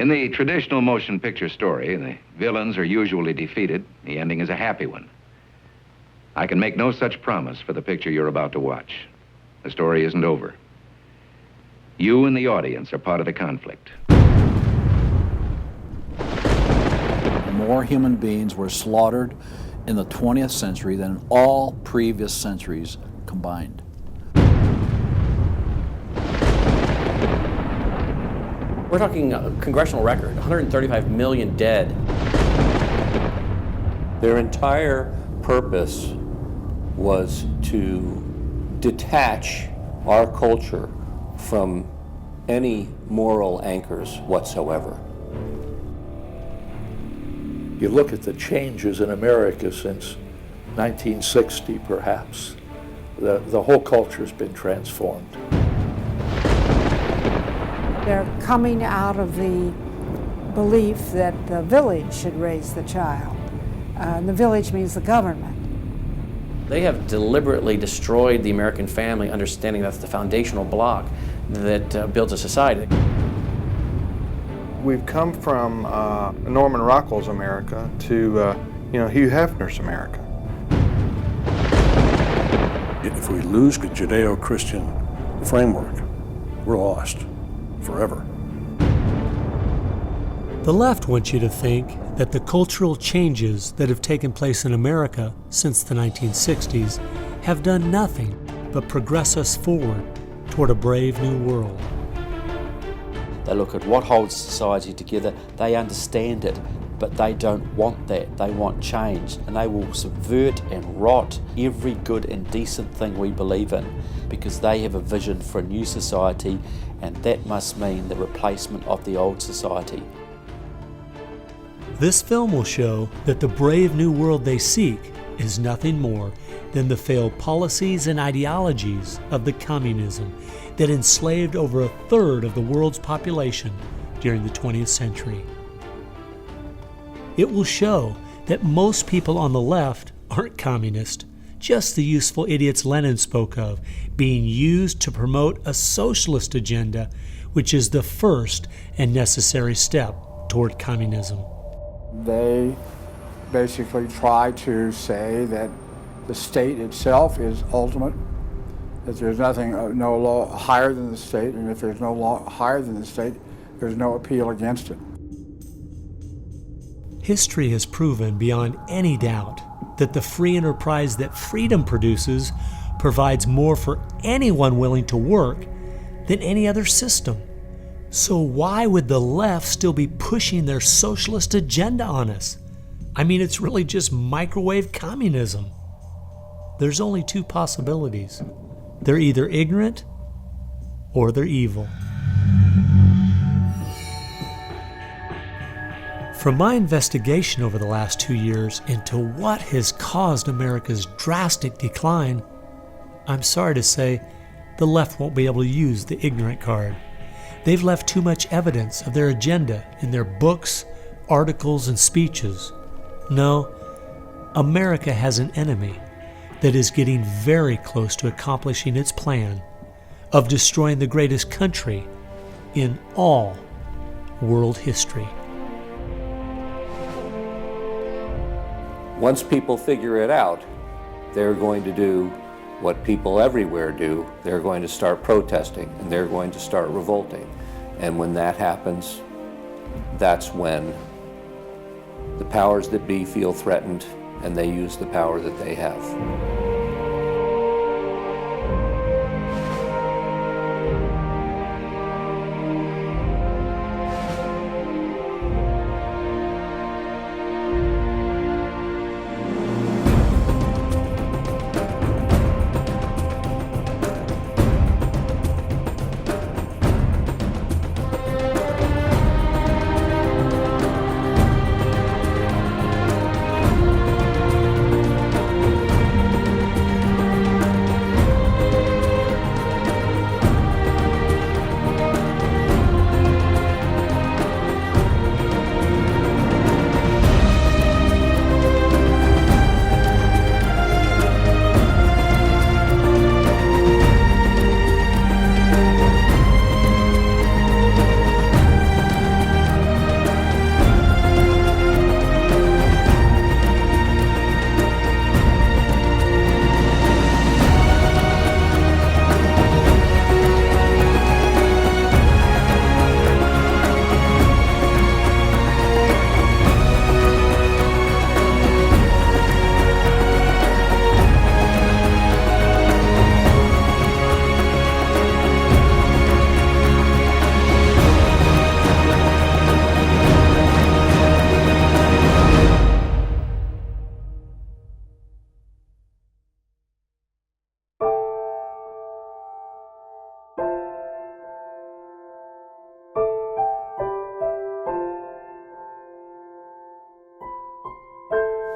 In the traditional motion picture story, the villains are usually defeated. The ending is a happy one. I can make no such promise for the picture you're about to watch. The story isn't over. You and the audience are part of the conflict. More human beings were slaughtered in the 20th century than in all previous centuries combined. We're talking a congressional record, 135 million dead. Their entire purpose was to detach our culture from any moral anchors whatsoever. You look at the changes in America since 1960, perhaps. The whole culture's been transformed. They're coming out of the belief that the village should raise the child. The village means the government. They have deliberately destroyed the American family, understanding that's the foundational block that builds a society. We've come from Norman Rockwell's America to Hugh Hefner's America. If we lose the Judeo-Christian framework, we're lost forever. The left wants you to think that the cultural changes that have taken place in America since the 1960s have done nothing but progress us forward toward a brave new world. They look at what holds society together, they understand it, but they don't want that. They want change, and they will subvert and rot every good and decent thing we believe in because they have a vision for a new society, and that must mean the replacement of the old society. This film will show that the brave new world they seek is nothing more than the failed policies and ideologies of the communism that enslaved over a third of the world's population during the 20th century. It will show that most people on the left aren't communist, just the useful idiots Lenin spoke of, being used to promote a socialist agenda, which is the first and necessary step toward communism. They basically try to say that the state itself is ultimate, that there's nothing, no law higher than the state, and if there's no law higher than the state, there's no appeal against it. History has proven beyond any doubt that the free enterprise that freedom produces provides more for anyone willing to work than any other system. So why would the left still be pushing their socialist agenda on us? I mean, it's really just microwave communism. There's only two possibilities. They're either ignorant or they're evil. From my investigation over the last 2 years into what has caused America's drastic decline, I'm sorry to say the left won't be able to use the ignorant card. They've left too much evidence of their agenda in their books, articles, and speeches. No, America has an enemy that is getting very close to accomplishing its plan of destroying the greatest country in all world history. Once people figure it out, they're going to do what people everywhere do. They're going to start protesting, and they're going to start revolting. And when that happens, that's when the powers that be feel threatened, and they use the power that they have.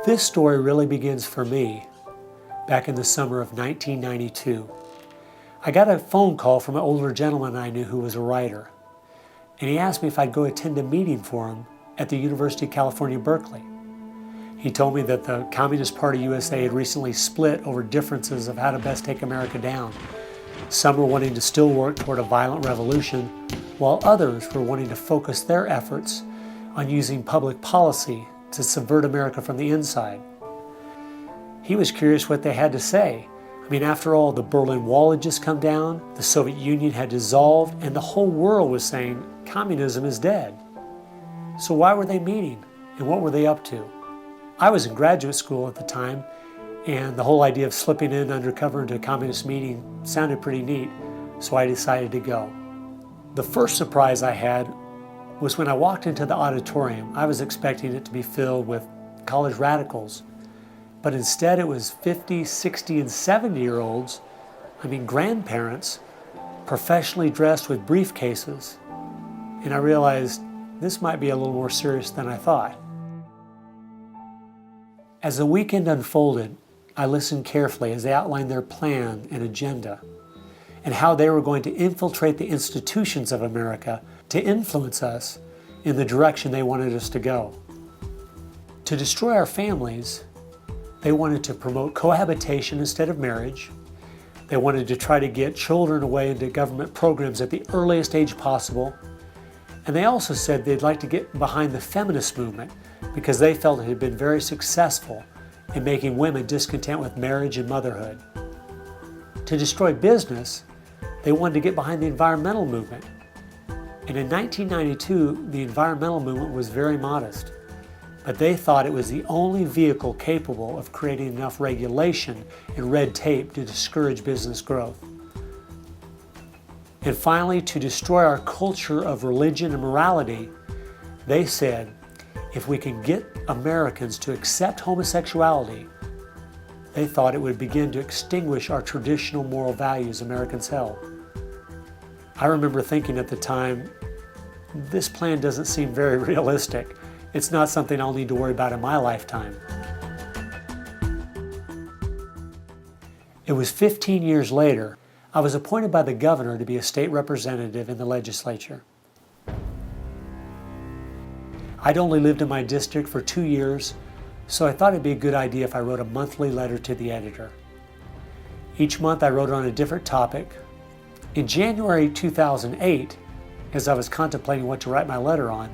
This story really begins for me back in the summer of 1992. I got a phone call from an older gentleman I knew who was a writer, and he asked me if I'd go attend a meeting for him at the University of California, Berkeley. He told me that the Communist Party USA had recently split over differences of how to best take America down. Some were wanting to still work toward a violent revolution, while others were wanting to focus their efforts on using public policy to subvert America from the inside. He was curious what they had to say. I mean, after all, the Berlin Wall had just come down, the Soviet Union had dissolved, and the whole world was saying communism is dead. So why were they meeting, and what were they up to? I was in graduate school at the time, and the whole idea of slipping in undercover into a communist meeting sounded pretty neat, so I decided to go. The first surprise I had was when I walked into the auditorium. I was expecting it to be filled with college radicals, but instead it was 50, 60, and 70-year-olds, grandparents, professionally dressed with briefcases. And I realized this might be a little more serious than I thought. As the weekend unfolded, I listened carefully as they outlined their plan and agenda, and how they were going to infiltrate the institutions of America to influence us in the direction they wanted us to go. To destroy our families, they wanted to promote cohabitation instead of marriage. They wanted to try to get children away into government programs at the earliest age possible. And they also said they'd like to get behind the feminist movement because they felt it had been very successful in making women discontent with marriage and motherhood. To destroy business, they wanted to get behind the environmental movement. And in 1992, the environmental movement was very modest, but they thought it was the only vehicle capable of creating enough regulation and red tape to discourage business growth. And finally, to destroy our culture of religion and morality, they said, if we can get Americans to accept homosexuality, they thought it would begin to extinguish our traditional moral values Americans held. I remember thinking at the time, this plan doesn't seem very realistic. It's not something I'll need to worry about in my lifetime. It was 15 years later, I was appointed by the governor to be a state representative in the legislature. I'd only lived in my district for 2 years, so I thought it'd be a good idea if I wrote a monthly letter to the editor. Each month I wrote on a different topic. In January 2008, as I was contemplating what to write my letter on,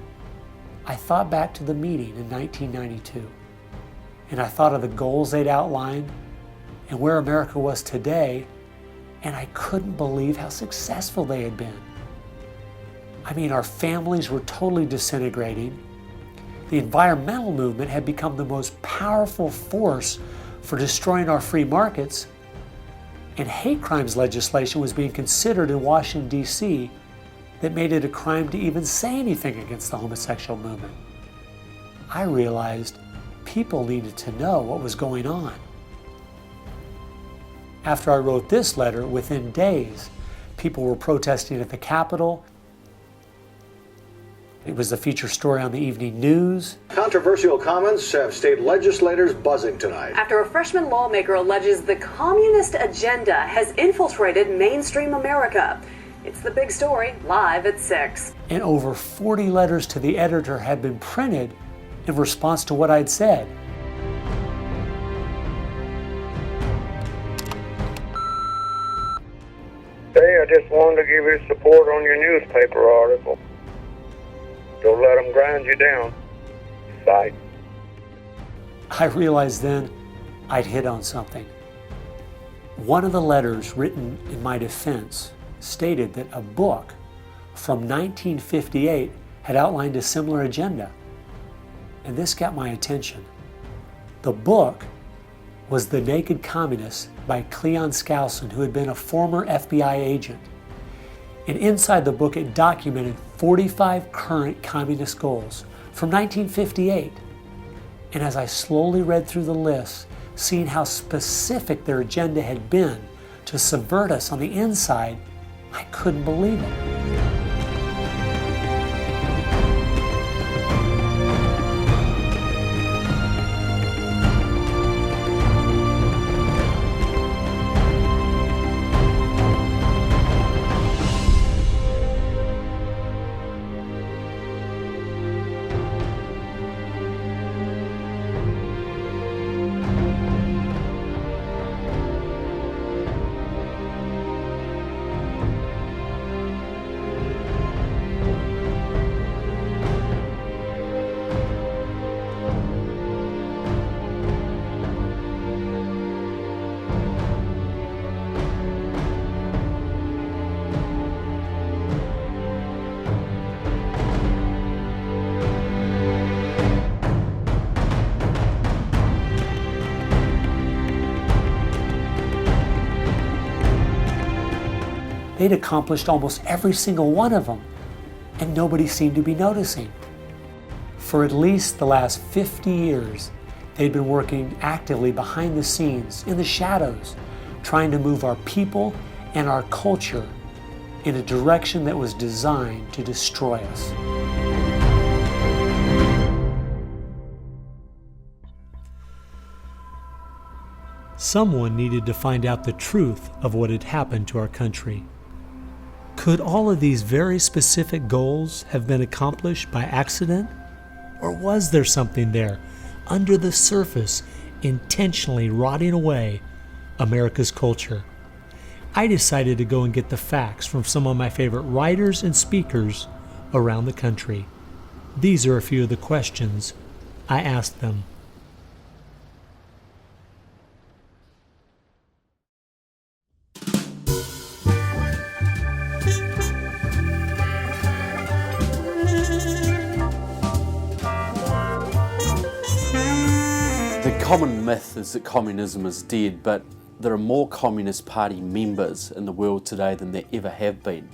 I thought back to the meeting in 1992, and I thought of the goals they'd outlined and where America was today, and I couldn't believe how successful they had been. Our families were totally disintegrating. The environmental movement had become the most powerful force for destroying our free markets, and hate crimes legislation was being considered in Washington, D.C. that made it a crime to even say anything against the homosexual movement. I realized people needed to know what was going on. After I wrote this letter, within days, people were protesting at the Capitol. It was the feature story on the evening news. Controversial comments have state legislators buzzing tonight. After a freshman lawmaker alleges the communist agenda has infiltrated mainstream America. It's the big story, live at 6. And over 40 letters to the editor had been printed in response to what I'd said. Hey, I just wanted to give you support on your newspaper article. Don't let them grind you down. Bye. I realized then I'd hit on something. One of the letters written in my defense stated that a book from 1958 had outlined a similar agenda. And this got my attention. The book was The Naked Communist by Cleon Skousen, who had been a former FBI agent. And inside the book, it documented 45 current communist goals from 1958. And as I slowly read through the list, seeing how specific their agenda had been to subvert us on the inside, I couldn't believe it. they'd accomplished almost every single one of them, and nobody seemed to be noticing. For at least the last 50 years, they'd been working actively behind the scenes, in the shadows, trying to move our people and our culture in a direction that was designed to destroy us. Someone needed to find out the truth of what had happened to our country. Could all of these very specific goals have been accomplished by accident? Or was there something there, under the surface, intentionally rotting away America's culture? I decided to go and get the facts from some of my favorite writers and speakers around the country. These are a few of the questions I asked them. The common myth is that communism is dead, but there are more Communist Party members in the world today than there ever have been.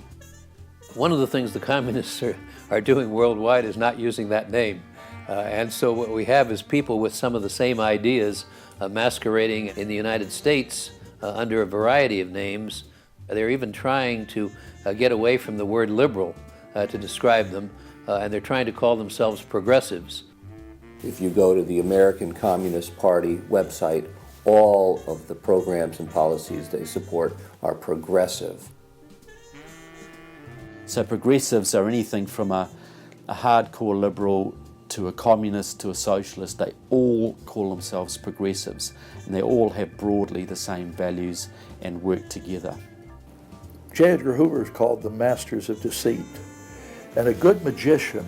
One of the things the communists are doing worldwide is not using that name. And so what we have is people with some of the same ideas masquerading in the United States under a variety of names. They're even trying to get away from the word liberal to describe them, and they're trying to call themselves progressives. If you go to the American Communist Party website, all of the programs and policies they support are progressive. So progressives are anything from a hardcore liberal to a communist to a socialist. They all call themselves progressives, and they all have broadly the same values and work together. J. Edgar Hoover is called the masters of deceit. And a good magician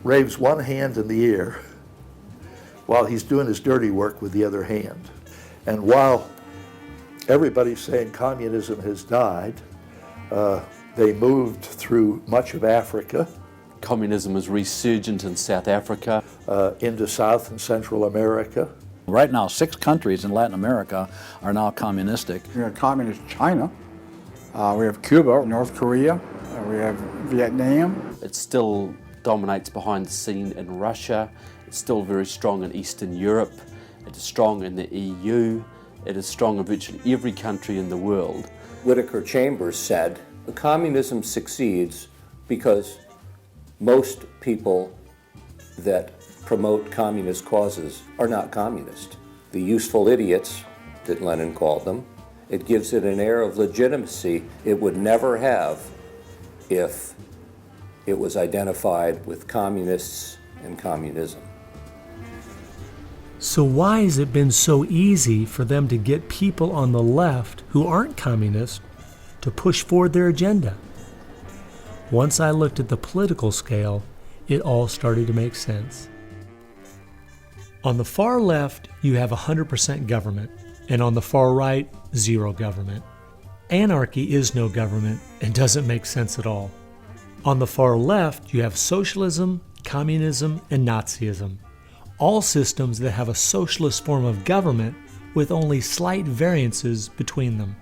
raves one hand in the air while he's doing his dirty work with the other hand. And while everybody's saying communism has died, they moved through much of Africa. Communism is resurgent in South Africa. Into South and Central America. Right now, 6 countries in Latin America are now communistic. We have communist China, we have Cuba, North Korea, we have Vietnam. It still dominates behind the scene in Russia. It's still very strong in Eastern Europe. It is strong in the EU. It is strong in virtually every country in the world. Whittaker Chambers said, communism succeeds because most people that promote communist causes are not communist. The useful idiots, that Lenin called them, it gives it an air of legitimacy it would never have if it was identified with communists and communism. So why has it been so easy for them to get people on the left who aren't communists to push forward their agenda? Once I looked at the political scale, it all started to make sense. On the far left, you have 100% government, and on the far right, zero government. Anarchy is no government and doesn't make sense at all. On the far left, you have socialism, communism, and Nazism, all systems that have a socialist form of government with only slight variances between them.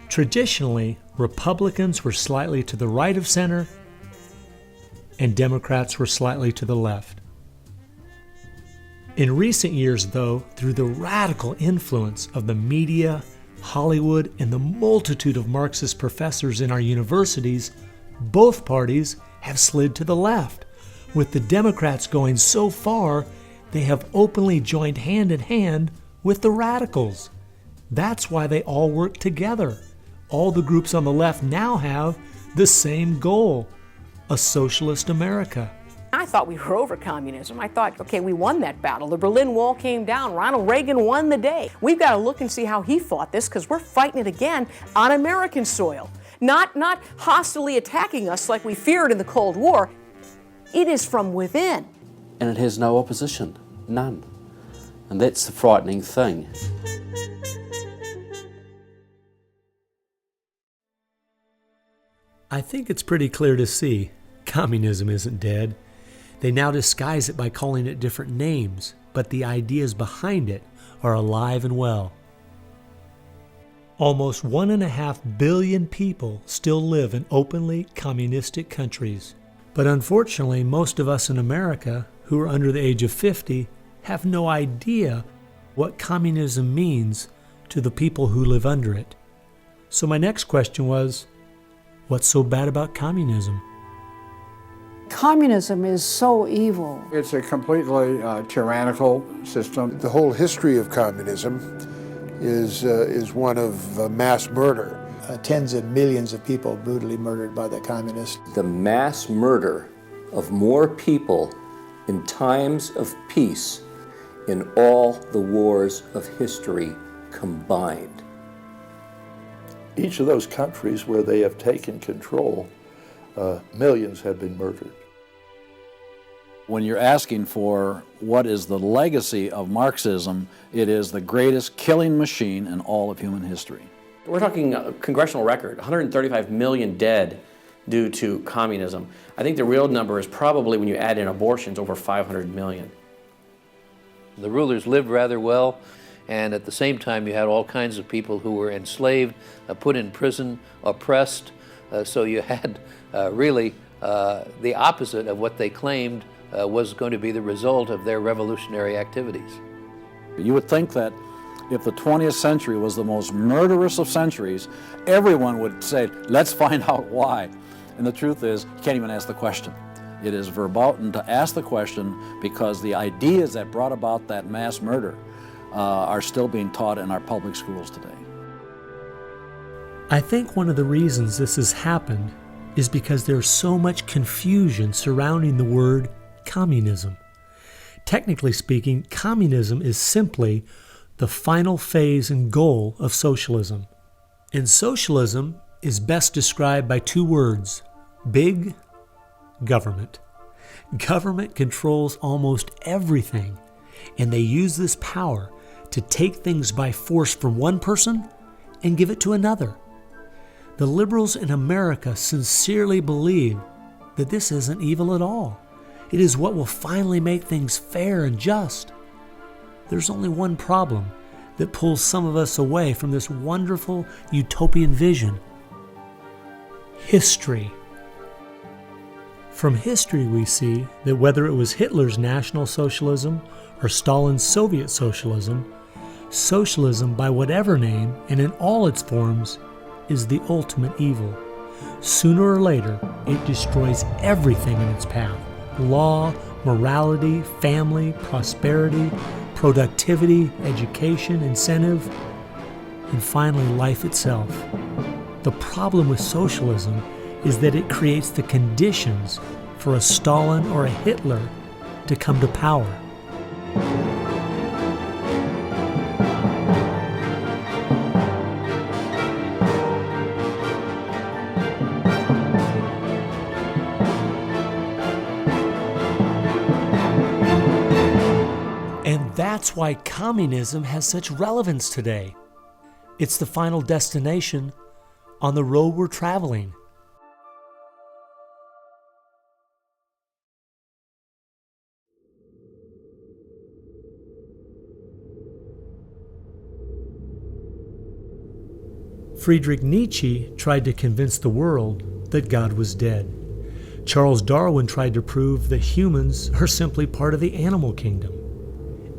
Traditionally, Republicans were slightly to the right of center, and Democrats were slightly to the left. In recent years, though, through the radical influence of the media, Hollywood, and the multitude of Marxist professors in our universities, both parties have slid to the left, with the Democrats going so far they have openly joined hand in hand with the radicals. That's why they all work together. All the groups on the left now have the same goal, a socialist America. I thought we were over communism. I thought, okay, we won that battle. The Berlin Wall came down. Ronald Reagan won the day. We've got to look and see how he fought this, because we're fighting it again on American soil. Not hostilely attacking us like we feared in the Cold War. It is from within. And it has no opposition, none. And that's the frightening thing. I think it's pretty clear to see communism isn't dead. They now disguise it by calling it different names, but the ideas behind it are alive and well. Almost 1.5 billion people still live in openly communistic countries. But unfortunately, most of us in America who are under the age of 50 have no idea what communism means to the people who live under it. So my next question was, what's so bad about communism? Communism is so evil. It's a completely tyrannical system. The whole history of communism is one of mass murder. Tens of millions of people brutally murdered by the communists. The mass murder of more people in times of peace in all the wars of history combined. Each of those countries where they have taken control, millions have been murdered. When you're asking for what is the legacy of Marxism, it is the greatest killing machine in all of human history. We're talking a congressional record, 135 million dead due to communism. I think the real number is probably, when you add in abortions, over 500 million. The rulers lived rather well, and at the same time you had all kinds of people who were enslaved, put in prison, oppressed, so you had really the opposite of what they claimed was going to be the result of their revolutionary activities. You would think that if the 20th century was the most murderous of centuries, everyone would say, let's find out why. And the truth is, you can't even ask the question. It is verboten to ask the question because the ideas that brought about that mass murder are still being taught in our public schools today. I think one of the reasons this has happened is because there's so much confusion surrounding the word communism. Technically speaking, communism is simply the final phase and goal of socialism. And socialism is best described by two words: big government. Government controls almost everything, and they use this power to take things by force from one person and give it to another. The liberals in America sincerely believe that this isn't evil at all. It is what will finally make things fair and just. There's only one problem that pulls some of us away from this wonderful utopian vision: history. From history we see that whether it was Hitler's National Socialism or Stalin's Soviet Socialism, socialism by whatever name and in all its forms is the ultimate evil. Sooner or later, it destroys everything in its path: law, morality, family, prosperity, productivity, education, incentive, and finally life itself. The problem with socialism is that it creates the conditions for a Stalin or a Hitler to come to power. And that's why communism has such relevance today. It's the final destination on the road we're traveling. Friedrich Nietzsche tried to convince the world that God was dead. Charles Darwin tried to prove that humans are simply part of the animal kingdom.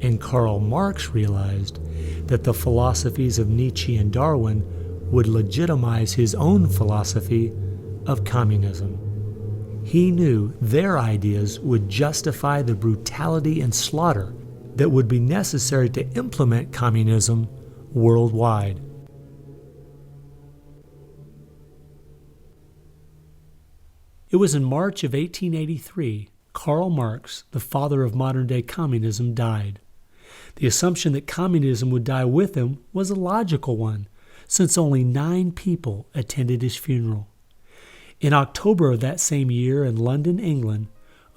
And Karl Marx realized that the philosophies of Nietzsche and Darwin would legitimize his own philosophy of communism. He knew their ideas would justify the brutality and slaughter that would be necessary to implement communism worldwide. It was in March of 1883, Karl Marx, the father of modern-day communism, died. The assumption that communism would die with him was a logical one, since only 9 people attended his funeral. In October of that same year in London, England,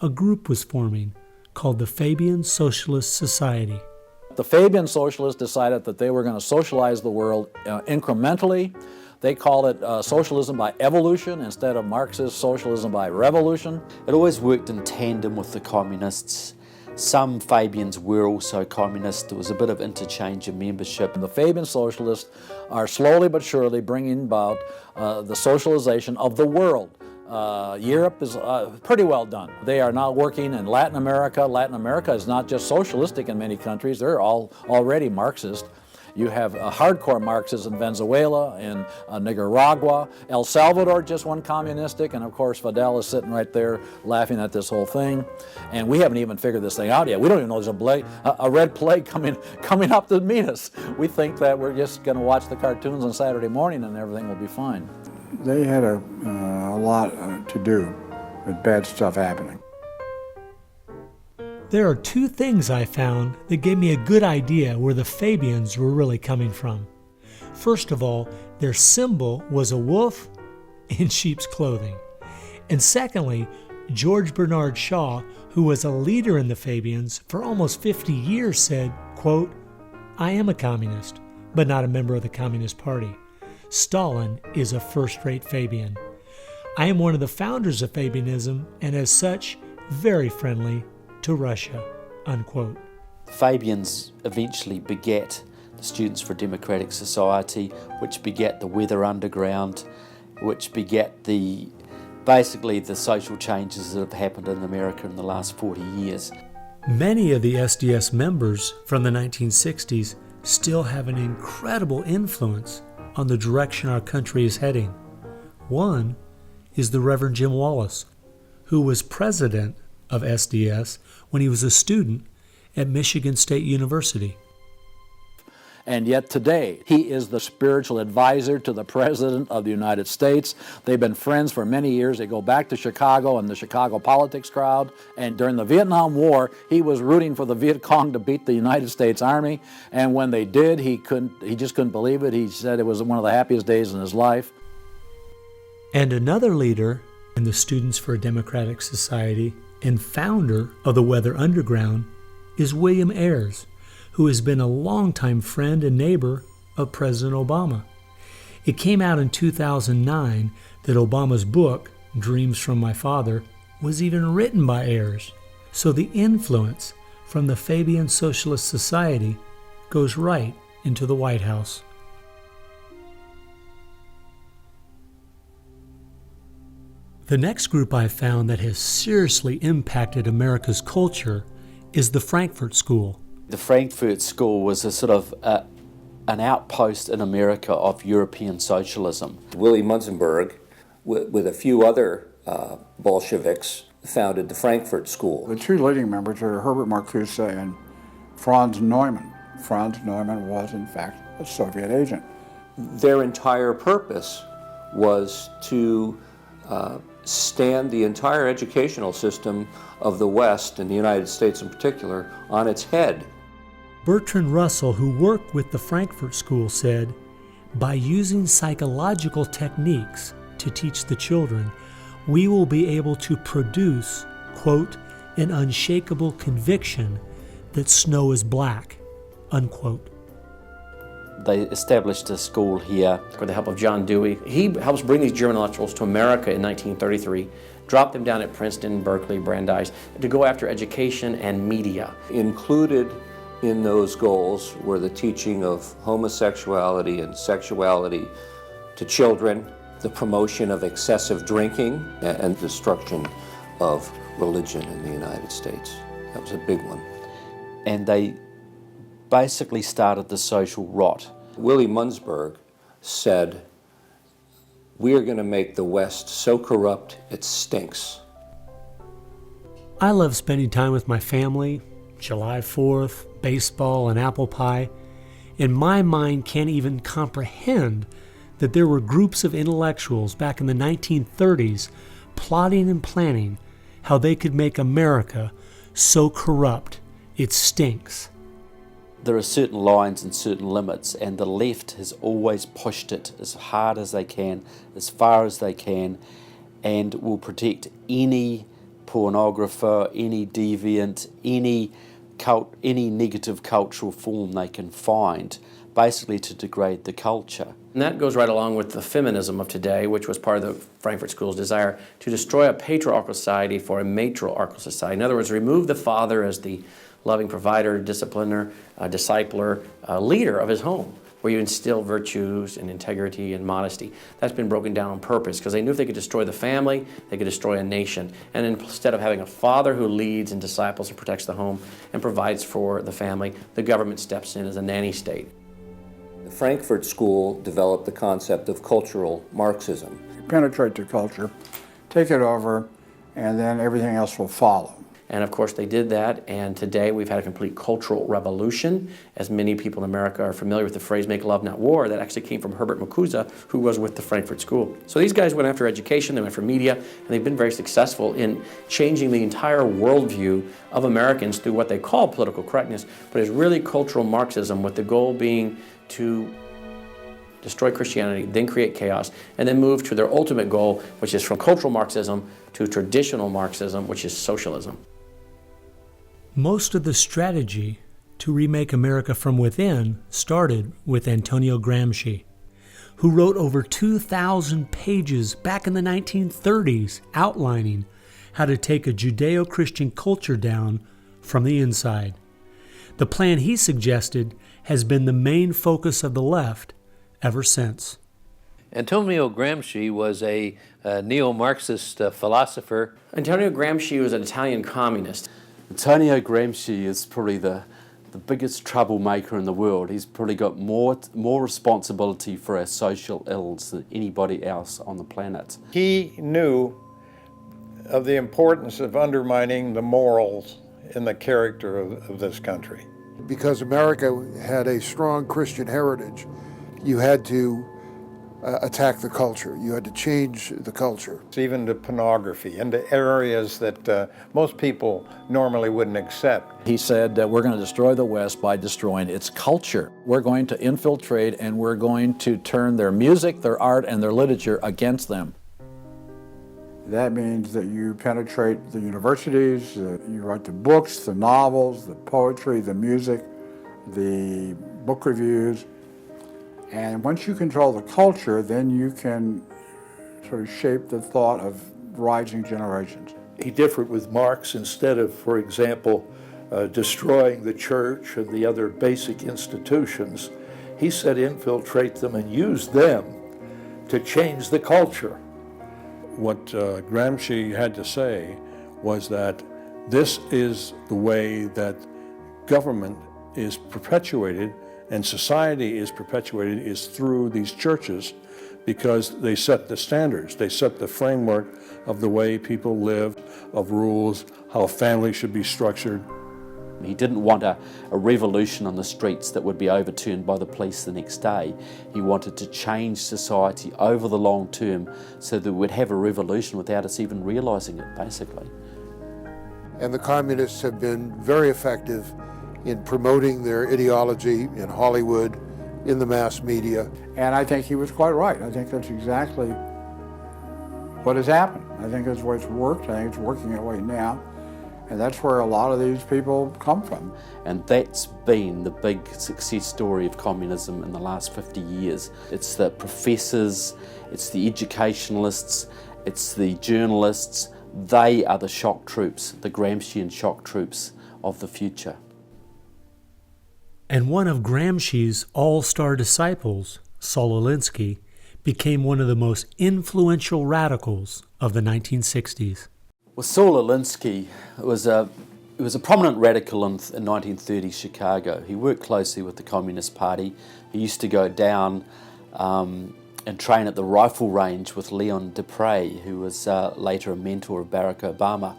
a group was forming called the Fabian Socialist Society. The Fabian Socialists decided that they were going to socialize the world incrementally. They call it socialism by evolution instead of Marxist socialism by revolution. It always worked in tandem with the communists. Some Fabians were also communist. There was a bit of interchange of membership. The Fabian socialists are slowly but surely bringing about the socialization of the world. Europe is pretty well done. They are now working in Latin America. Latin America is not just socialistic in many countries, they're all already Marxist. You have hardcore Marxists in Venezuela, in Nicaragua. El Salvador just went communistic, and of course Fidel is sitting right there laughing at this whole thing. And we haven't even figured this thing out yet. We don't even know there's a red plague coming up to meet us. We think that we're just going to watch the cartoons on Saturday morning and everything will be fine. They had a lot to do with bad stuff happening. There are two things I found that gave me a good idea where the Fabians were really coming from. First of all, their symbol was a wolf in sheep's clothing. And secondly, George Bernard Shaw, who was a leader in the Fabians for almost 50 years, said, quote, "I am a communist, but not a member of the Communist Party. Stalin is a first-rate Fabian. I am one of the founders of Fabianism, and as such, very friendly to Russia," unquote. Fabians eventually begat the Students for Democratic Society, which begat the Weather Underground, which begat basically the social changes that have happened in America in the last 40 years. Many of the SDS members from the 1960s still have an incredible influence on the direction our country is heading. One is the Reverend Jim Wallace, who was president of SDS when he was a student at Michigan State University. And yet today, he is the spiritual advisor to the President of the United States. They've been friends for many years. They go back to Chicago and the Chicago politics crowd. And during the Vietnam War, he was rooting for the Viet Cong to beat the United States Army. And when they did, he just couldn't believe it. He said it was one of the happiest days in his life. And another leader in the Students for a Democratic Society and founder of the Weather Underground is William Ayers, who has been a longtime friend and neighbor of President Obama. It came out in 2009 that Obama's book, Dreams from My Father, was even written by Ayers. So the influence from the Fabian Socialist Society goes right into the White House. The next group I found that has seriously impacted America's culture is the Frankfurt School. The Frankfurt School was a sort of an outpost in America of European socialism. Willy Munzenberg, with a few other Bolsheviks, founded the Frankfurt School. The two leading members are Herbert Marcuse and Franz Neumann. Franz Neumann was, in fact, a Soviet agent. Their entire purpose was to stand the entire educational system of the West, and the United States in particular, on its head. Bertrand Russell, who worked with the Frankfurt School, said, "By using psychological techniques to teach the children, we will be able to produce, quote, an unshakable conviction that snow is black," unquote. They established a school here. With the help of John Dewey. He helps bring these German intellectuals to America in 1933, drop them down at Princeton, Berkeley, Brandeis, to go after education and media. Included in those goals were the teaching of homosexuality and sexuality to children, the promotion of excessive drinking, and destruction of religion in the United States. That was a big one. And they basically started the social rot. Willy Munzenberg said, "We are going to make the West so corrupt it stinks." I love spending time with my family, July 4th, baseball, and apple pie, and my mind can't even comprehend that there were groups of intellectuals back in the 1930s plotting and planning how they could make America so corrupt it stinks. There are certain lines and certain limits, and the left has always pushed it as hard as they can, as far as they can, and will protect any pornographer, any deviant, any any negative cultural form they can find, basically to degrade the culture. And that goes right along with the feminism of today, which was part of the Frankfurt School's desire to destroy a patriarchal society for a matriarchal society. In other words, remove the father as the loving provider, discipliner, discipler, leader of his home, where you instill virtues and integrity and modesty. That's been broken down on purpose because they knew if they could destroy the family, they could destroy a nation. And instead of having a father who leads and disciples and protects the home and provides for the family, the government steps in as a nanny state. The Frankfurt School developed the concept of cultural Marxism. Penetrate the culture, take it over, and then everything else will follow. And of course they did that, and today we've had a complete cultural revolution. As many people in America are familiar with the phrase "make love, not war," that actually came from Herbert Marcuse, who was with the Frankfurt School. So these guys went after education, they went for media, and they've been very successful in changing the entire worldview of Americans through what they call political correctness, but it's really cultural Marxism, with the goal being to destroy Christianity, then create chaos, and then move to their ultimate goal, which is from cultural Marxism to traditional Marxism, which is socialism. Most of the strategy to remake America from within started with Antonio Gramsci, who wrote over 2,000 pages back in the 1930s outlining how to take a Judeo-Christian culture down from the inside. The plan he suggested has been the main focus of the left ever since. Antonio Gramsci was a neo-Marxist philosopher. Antonio Gramsci was an Italian communist. Antonio Gramsci is probably the biggest troublemaker in the world. He's probably got more responsibility for our social ills than anybody else on the planet. He knew of the importance of undermining the morals and the character of this country. Because America had a strong Christian heritage, you had to attack the culture. You had to change the culture. Even to pornography, into areas that most people normally wouldn't accept. He said that we're going to destroy the West by destroying its culture. We're going to infiltrate and we're going to turn their music, their art, and their literature against them. That means that you penetrate the universities, you write the books, the novels, the poetry, the music, the book reviews. And once you control the culture, then you can sort of shape the thought of rising generations. He differed with Marx. Instead of, for example, destroying the church and the other basic institutions, he said infiltrate them and use them to change the culture. What Gramsci had to say was that this is the way that government is perpetuated and society is perpetuated is through these churches, because they set the standards, they set the framework of the way people live, of rules, how families should be structured. He didn't want a revolution on the streets that would be overturned by the police the next day. He wanted to change society over the long term so that we'd have a revolution without us even realizing it, basically. And the communists have been very effective in promoting their ideology in Hollywood, in the mass media. And I think he was quite right. I think that's exactly what has happened. I think that's the way it's worked. I think it's working that way now. And that's where a lot of these people come from. And that's been the big success story of communism in the last 50 years. It's the professors, it's the educationalists, it's the journalists. They are the shock troops, the Gramscian shock troops of the future. And one of Gramsci's all-star disciples, Saul Alinsky, became one of the most influential radicals of the 1960s. Well, Saul Alinsky was a prominent radical in 1930 Chicago. He worked closely with the Communist Party. He used to go down and train at the rifle range with Leon Dupre, who was later a mentor of Barack Obama.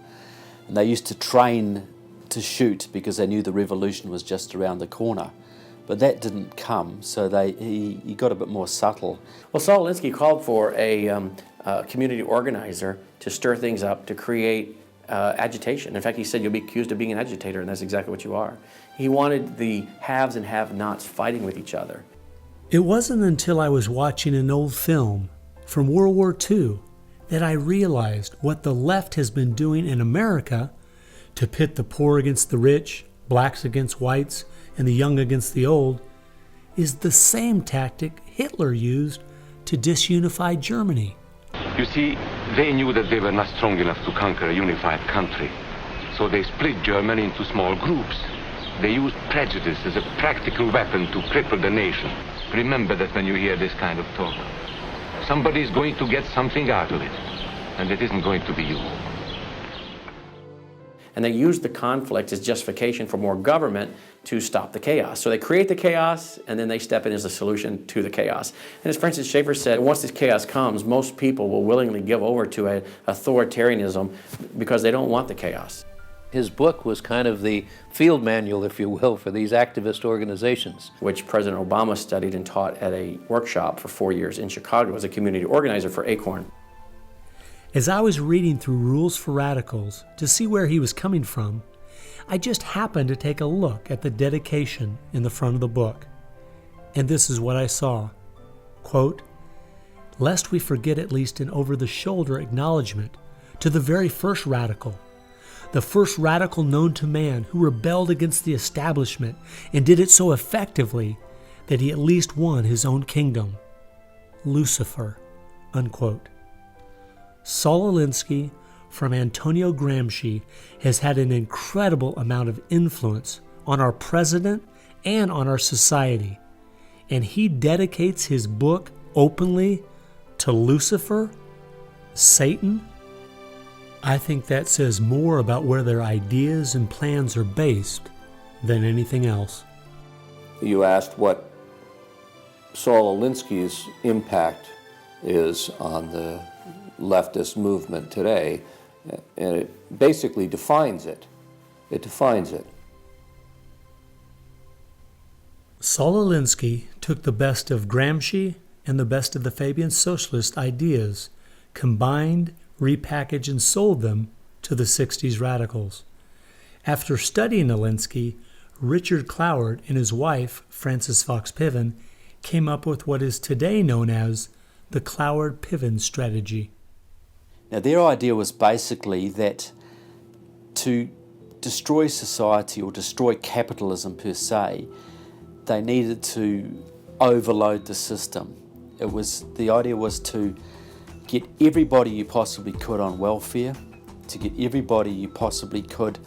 And they used to train to shoot because they knew the revolution was just around the corner. But that didn't come, so he got a bit more subtle. Well, Saul Alinsky called for a community organizer to stir things up, to create agitation. In fact, he said you'll be accused of being an agitator, and that's exactly what you are. He wanted the haves and have-nots fighting with each other. It wasn't until I was watching an old film from World War II that I realized what the left has been doing in America to pit the poor against the rich, blacks against whites and the young against the old, is the same tactic Hitler used to disunify Germany. You see, they knew that they were not strong enough to conquer a unified country. So they split Germany into small groups. They used prejudice as a practical weapon to cripple the nation. Remember that when you hear this kind of talk. Somebody is going to get something out of it, and it isn't going to be you. And they use the conflict as justification for more government to stop the chaos. So they create the chaos, and then they step in as a solution to the chaos. And as Francis Schaeffer said, once this chaos comes, most people will willingly give over to an authoritarianism because they don't want the chaos. His book was kind of the field manual, if you will, for these activist organizations. Which President Obama studied and taught at a workshop for 4 years in Chicago as a community organizer for ACORN. As I was reading through Rules for Radicals to see where he was coming from, I just happened to take a look at the dedication in the front of the book. And this is what I saw. Quote, "Lest we forget at least an over-the-shoulder acknowledgement to the very first radical, the first radical known to man who rebelled against the establishment and did it so effectively that he at least won his own kingdom, Lucifer," unquote. Saul Alinsky from Antonio Gramsci has had an incredible amount of influence on our president and on our society, and he dedicates his book openly to Lucifer, Satan. I think that says more about where their ideas and plans are based than anything else. You asked what Saul Alinsky's impact is on the leftist movement today, and it basically defines it. It defines it. Saul Alinsky took the best of Gramsci and the best of the Fabian socialist ideas, combined, repackaged, and sold them to the 60s radicals. After studying Alinsky, Richard Cloward and his wife, Frances Fox Piven, came up with what is today known as the Cloward-Piven strategy. Now, their idea was basically that to destroy society or destroy capitalism per se, they needed to overload the system. The idea was to get everybody you possibly could on welfare, to get everybody you possibly could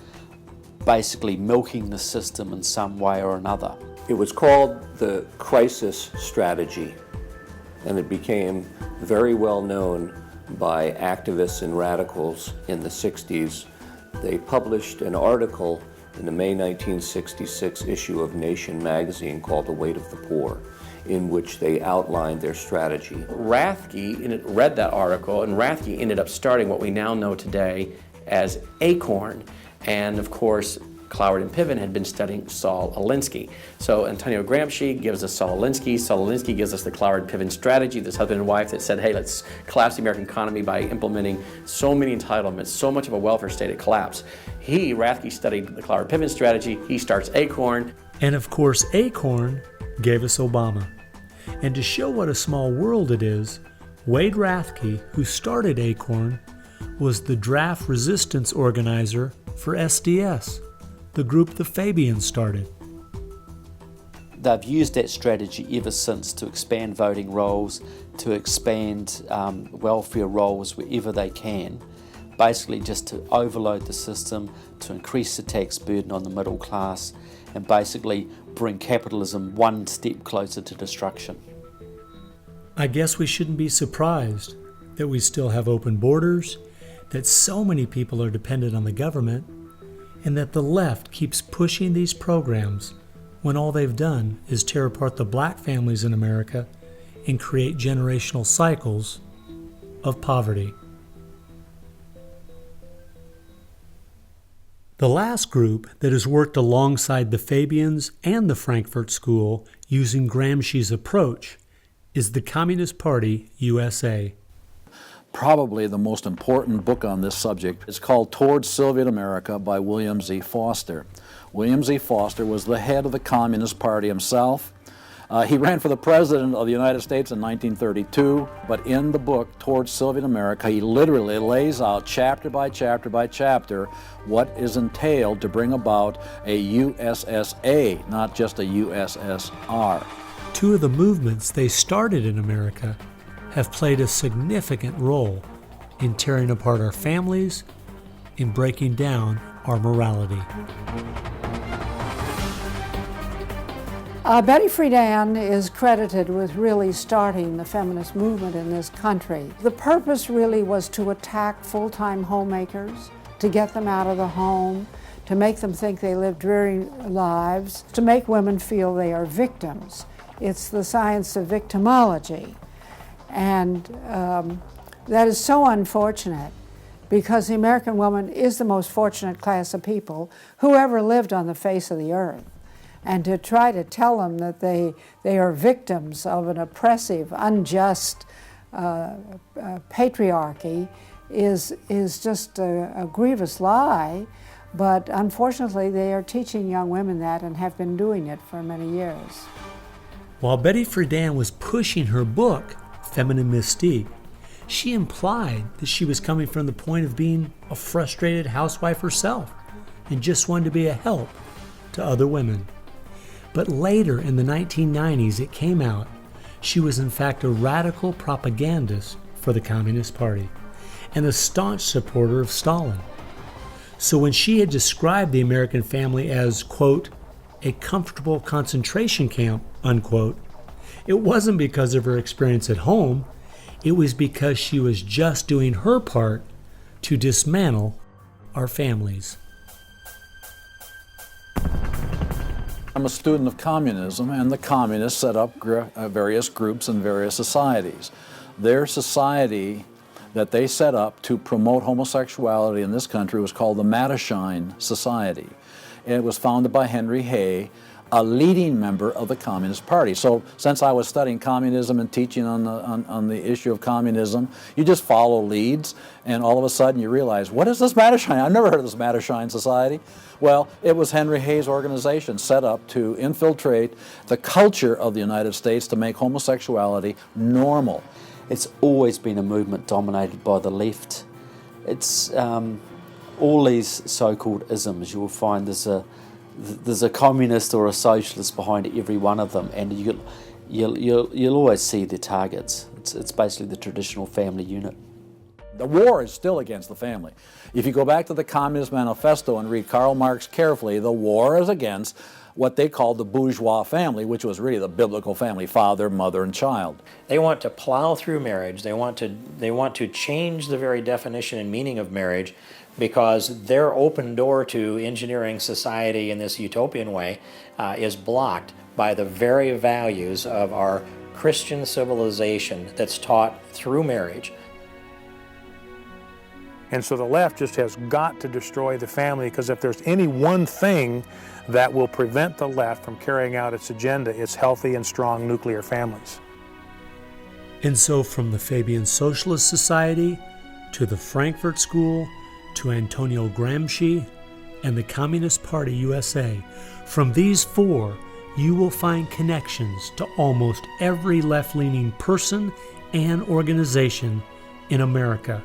basically milking the system in some way or another. It was called the crisis strategy, and it became very well known by activists and radicals in the 60s. They published an article in the May 1966 issue of Nation magazine called The Weight of the Poor, in which they outlined their strategy. Rathke read that article, and Rathke ended up starting what we now know today as ACORN. And of course, Cloward and Piven had been studying Saul Alinsky. So Antonio Gramsci gives us Saul Alinsky. Saul Alinsky gives us the Cloward-Piven strategy, this husband and wife that said, hey, let's collapse the American economy by implementing so many entitlements, so much of a welfare state at collapse. Rathke studied the Cloward-Piven strategy. He starts ACORN. And of course, ACORN gave us Obama. And to show what a small world it is, Wade Rathke, who started ACORN, was the draft resistance organizer for SDS, the group the Fabians started. They've used that strategy ever since to expand voting rolls, to expand welfare rolls wherever they can, basically just to overload the system, to increase the tax burden on the middle class, and basically bring capitalism one step closer to destruction. I guess we shouldn't be surprised that we still have open borders, that so many people are dependent on the government, and that the left keeps pushing these programs when all they've done is tear apart the black families in America and create generational cycles of poverty. The last group that has worked alongside the Fabians and the Frankfurt School using Gramsci's approach is the Communist Party USA. Probably the most important book on this subject is called Towards Soviet America by William Z. Foster. William Z. Foster was the head of the Communist Party himself. He ran for the president of the United States in 1932, but in the book, Towards Soviet America, he literally lays out chapter by chapter by chapter what is entailed to bring about a USSA, not just a USSR. Two of the movements they started in America have played a significant role in tearing apart our families, in breaking down our morality. Betty Friedan is credited with really starting the feminist movement in this country. The purpose really was to attack full-time homemakers, to get them out of the home, to make them think they live dreary lives, to make women feel they are victims. It's the science of victimology. And that is so unfortunate, because the American woman is the most fortunate class of people who ever lived on the face of the earth. And to try to tell them that they are victims of an oppressive, unjust patriarchy is just a grievous lie. But unfortunately, they are teaching young women that and have been doing it for many years. While Betty Friedan was pushing her book, Feminine Mystique, she implied that she was coming from the point of being a frustrated housewife herself and just wanted to be a help to other women. But later in the 1990s, it came out she was in fact a radical propagandist for the Communist Party and a staunch supporter of Stalin. So when she had described the American family as, quote, a comfortable concentration camp, unquote, it wasn't because of her experience at home, it was because she was just doing her part to dismantle our families. I'm a student of communism, and the communists set up various groups and various societies. Their society that they set up to promote homosexuality in this country was called the Mattachine Society. And it was founded by Henry Hay, a leading member of the Communist Party. So since I was studying communism and teaching on the issue of communism, you just follow leads, and all of a sudden you realize, what is this Mattachine? I've never heard of this Mattachine Society. Well, it was Henry Hay's organization set up to infiltrate the culture of the United States to make homosexuality normal. It's always been a movement dominated by the left. It's all these so-called isms. You will find there's a communist or a socialist behind every one of them, and you'll always see their targets. It's basically the traditional family unit. The war is still against the family. If you go back to the Communist Manifesto and read Karl Marx carefully, the war is against what they called the bourgeois family, which was really the biblical family, father, mother, and child. They want to plow through marriage. They want to change the very definition and meaning of marriage, because their open door to engineering society in this utopian way is blocked by the very values of our Christian civilization that's taught through marriage. And so the left just has got to destroy the family, because if there's any one thing that will prevent the left from carrying out its agenda, it's healthy and strong nuclear families. And so from the Fabian Socialist Society to the Frankfurt School to Antonio Gramsci and the Communist Party USA, from these four you will find connections to almost every left-leaning person and organization in America.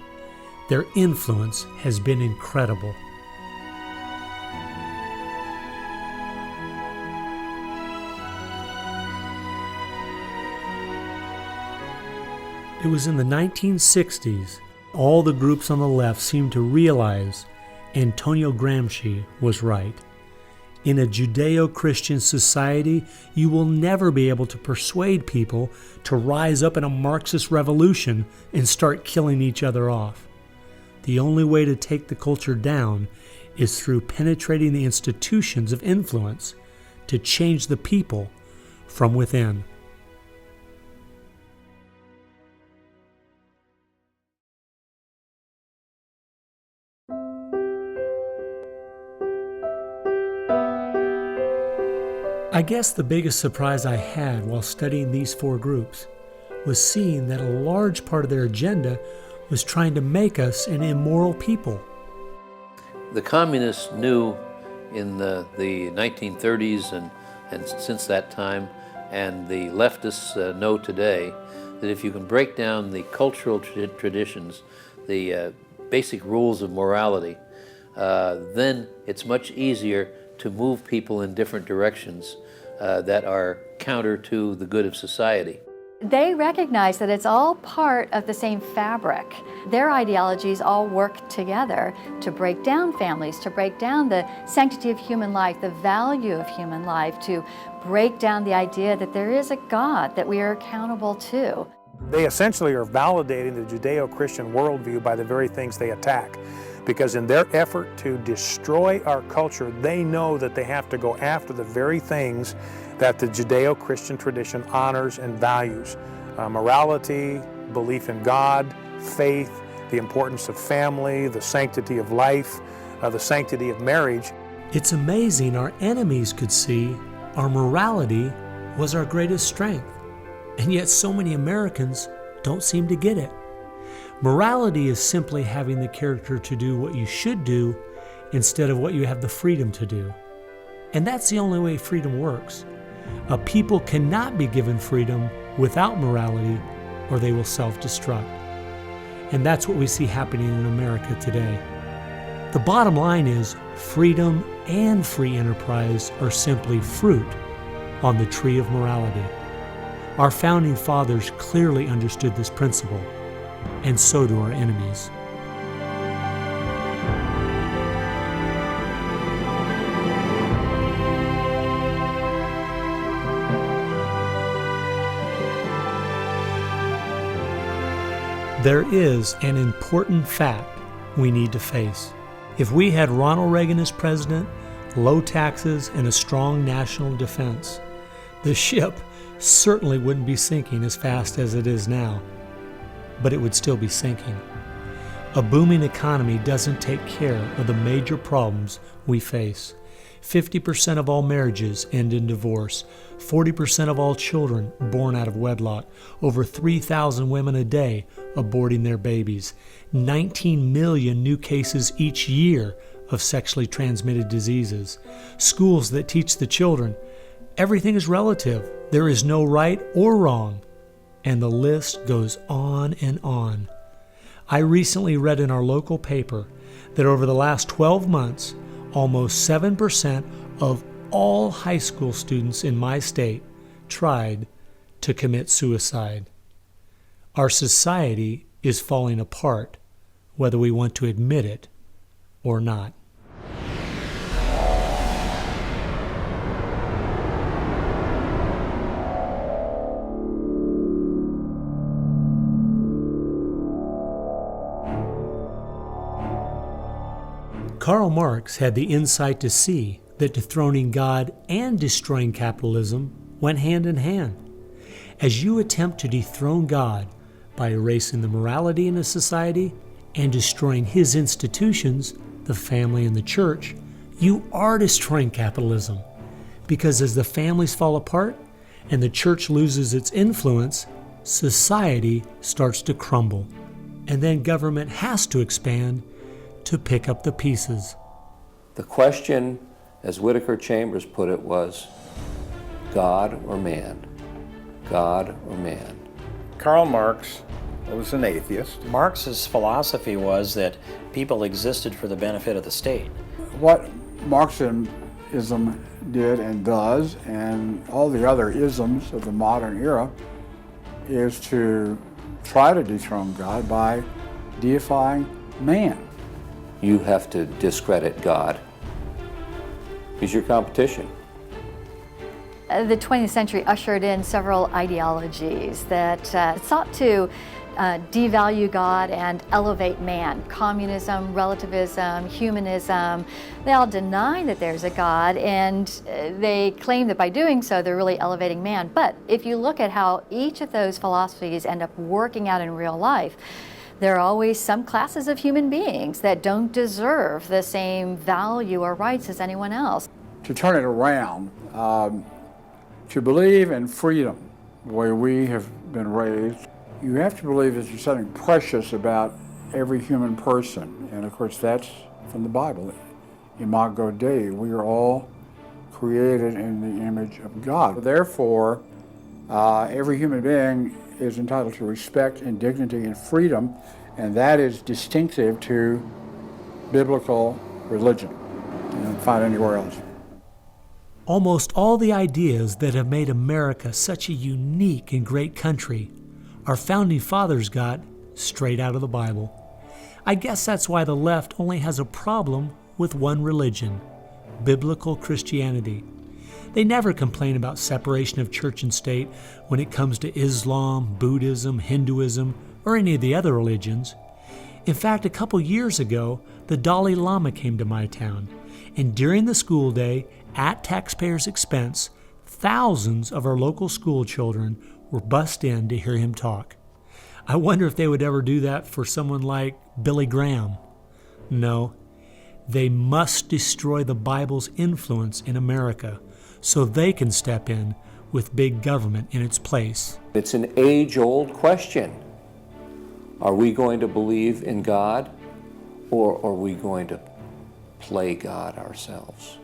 Their influence has been incredible. It was in the 1960s all the groups on the left seemed to realize Antonio Gramsci was right. In a Judeo-Christian society, you will never be able to persuade people to rise up in a Marxist revolution and start killing each other off. The only way to take the culture down is through penetrating the institutions of influence to change the people from within. I guess the biggest surprise I had while studying these four groups was seeing that a large part of their agenda was trying to make us an immoral people. The communists knew in the 1930s and since that time, And the leftists know today that if you can break down the cultural traditions, the basic rules of morality, then it's much easier to move people in different directions that are counter to the good of society. They recognize that it's all part of the same fabric. Their ideologies all work together to break down families, to break down the sanctity of human life, the value of human life, to break down the idea that there is a God that we are accountable to. They essentially are validating the Judeo-Christian worldview by the very things they attack. Because in their effort to destroy our culture, they know that they have to go after the very things that the Judeo-Christian tradition honors and values. Morality, belief in God, faith, the importance of family, the sanctity of life, the sanctity of marriage. It's amazing our enemies could see our morality was our greatest strength, and yet so many Americans don't seem to get it. Morality is simply having the character to do what you should do instead of what you have the freedom to do. And that's the only way freedom works. A people cannot be given freedom without morality, or they will self-destruct. And that's what we see happening in America today. The bottom line is freedom and free enterprise are simply fruit on the tree of morality. Our founding fathers clearly understood this principle, and so do our enemies. There is an important fact we need to face. If we had Ronald Reagan as president, low taxes, and a strong national defense, the ship certainly wouldn't be sinking as fast as it is now, but it would still be sinking. A booming economy doesn't take care of the major problems we face. 50% of all marriages end in divorce, 40% of all children born out of wedlock, over 3,000 women a day aborting their babies, 19 million new cases each year of sexually transmitted diseases, schools that teach the children everything is relative, there is no right or wrong, and the list goes on and on. I recently read in our local paper that over the last 12 months, almost 7% of all high school students in my state tried to commit suicide. Our society is falling apart, whether we want to admit it or not. Karl Marx had the insight to see that dethroning God and destroying capitalism went hand in hand. As you attempt to dethrone God by erasing the morality in a society and destroying his institutions, the family and the church, you are destroying capitalism. Because as the families fall apart and the church loses its influence, society starts to crumble. And then government has to expand to pick up the pieces. The question, as Whittaker Chambers put it, was God or man? God or man? Karl Marx was an atheist. Marx's philosophy was that people existed for the benefit of the state. What Marxism did and does, and all the other isms of the modern era, is to try to dethrone God by deifying man. You have to discredit God. He's your competition. The 20th century ushered in several ideologies that sought to devalue God and elevate man. Communism, relativism, humanism, they all deny that there's a God, and they claim that by doing so they're really elevating man. But if you look at how each of those philosophies end up working out in real life, there are always some classes of human beings that don't deserve the same value or rights as anyone else. To turn it around, to believe in freedom, the way we have been raised, you have to believe that there's something precious about every human person. And of course, that's from the Bible. Imago Dei, we are all created in the image of God. Therefore, Every human being is entitled to respect and dignity and freedom, and that is distinctive to biblical religion. You don't find anywhere else. Almost all the ideas that have made America such a unique and great country, our founding fathers got straight out of the Bible. I guess that's why the left only has a problem with one religion, biblical Christianity. They never complain about separation of church and state when it comes to Islam, Buddhism, Hinduism, or any of the other religions. In fact, a couple years ago, the Dalai Lama came to my town, and during the school day, at taxpayers' expense, thousands of our local school children were bussed in to hear him talk. I wonder if they would ever do that for someone like Billy Graham. No, they must destroy the Bible's influence in America so they can step in with big government in its place. It's an age-old question. Are we going to believe in God, or are we going to play God ourselves?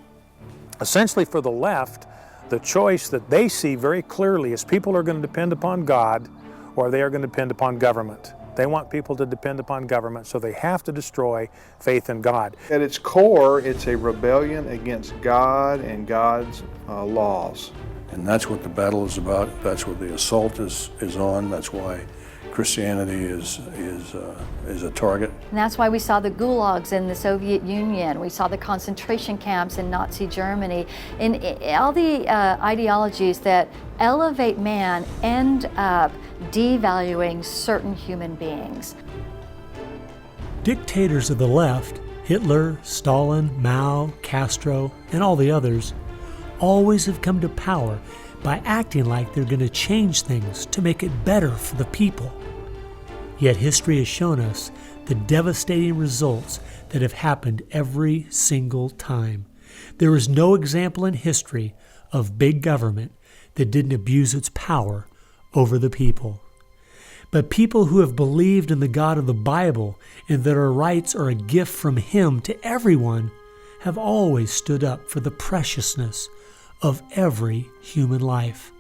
Essentially, for the left, the choice that they see very clearly is people are going to depend upon God or they are going to depend upon government. They want people to depend upon government, so they have to destroy faith in God. At its core, it's a rebellion against God and God's laws. And that's what the battle is about. That's what the assault is on. That's why Christianity is a target. And that's why we saw the gulags in the Soviet Union. We saw the concentration camps in Nazi Germany. And all the ideologies that elevate man end up devaluing certain human beings. Dictators of the left, Hitler, Stalin, Mao, Castro, and all the others, always have come to power by acting like they're going to change things to make it better for the people. Yet history has shown us the devastating results that have happened every single time. There is no example in history of big government that didn't abuse its power over the people. But people who have believed in the God of the Bible and that our rights are a gift from Him to everyone have always stood up for the preciousness of every human life.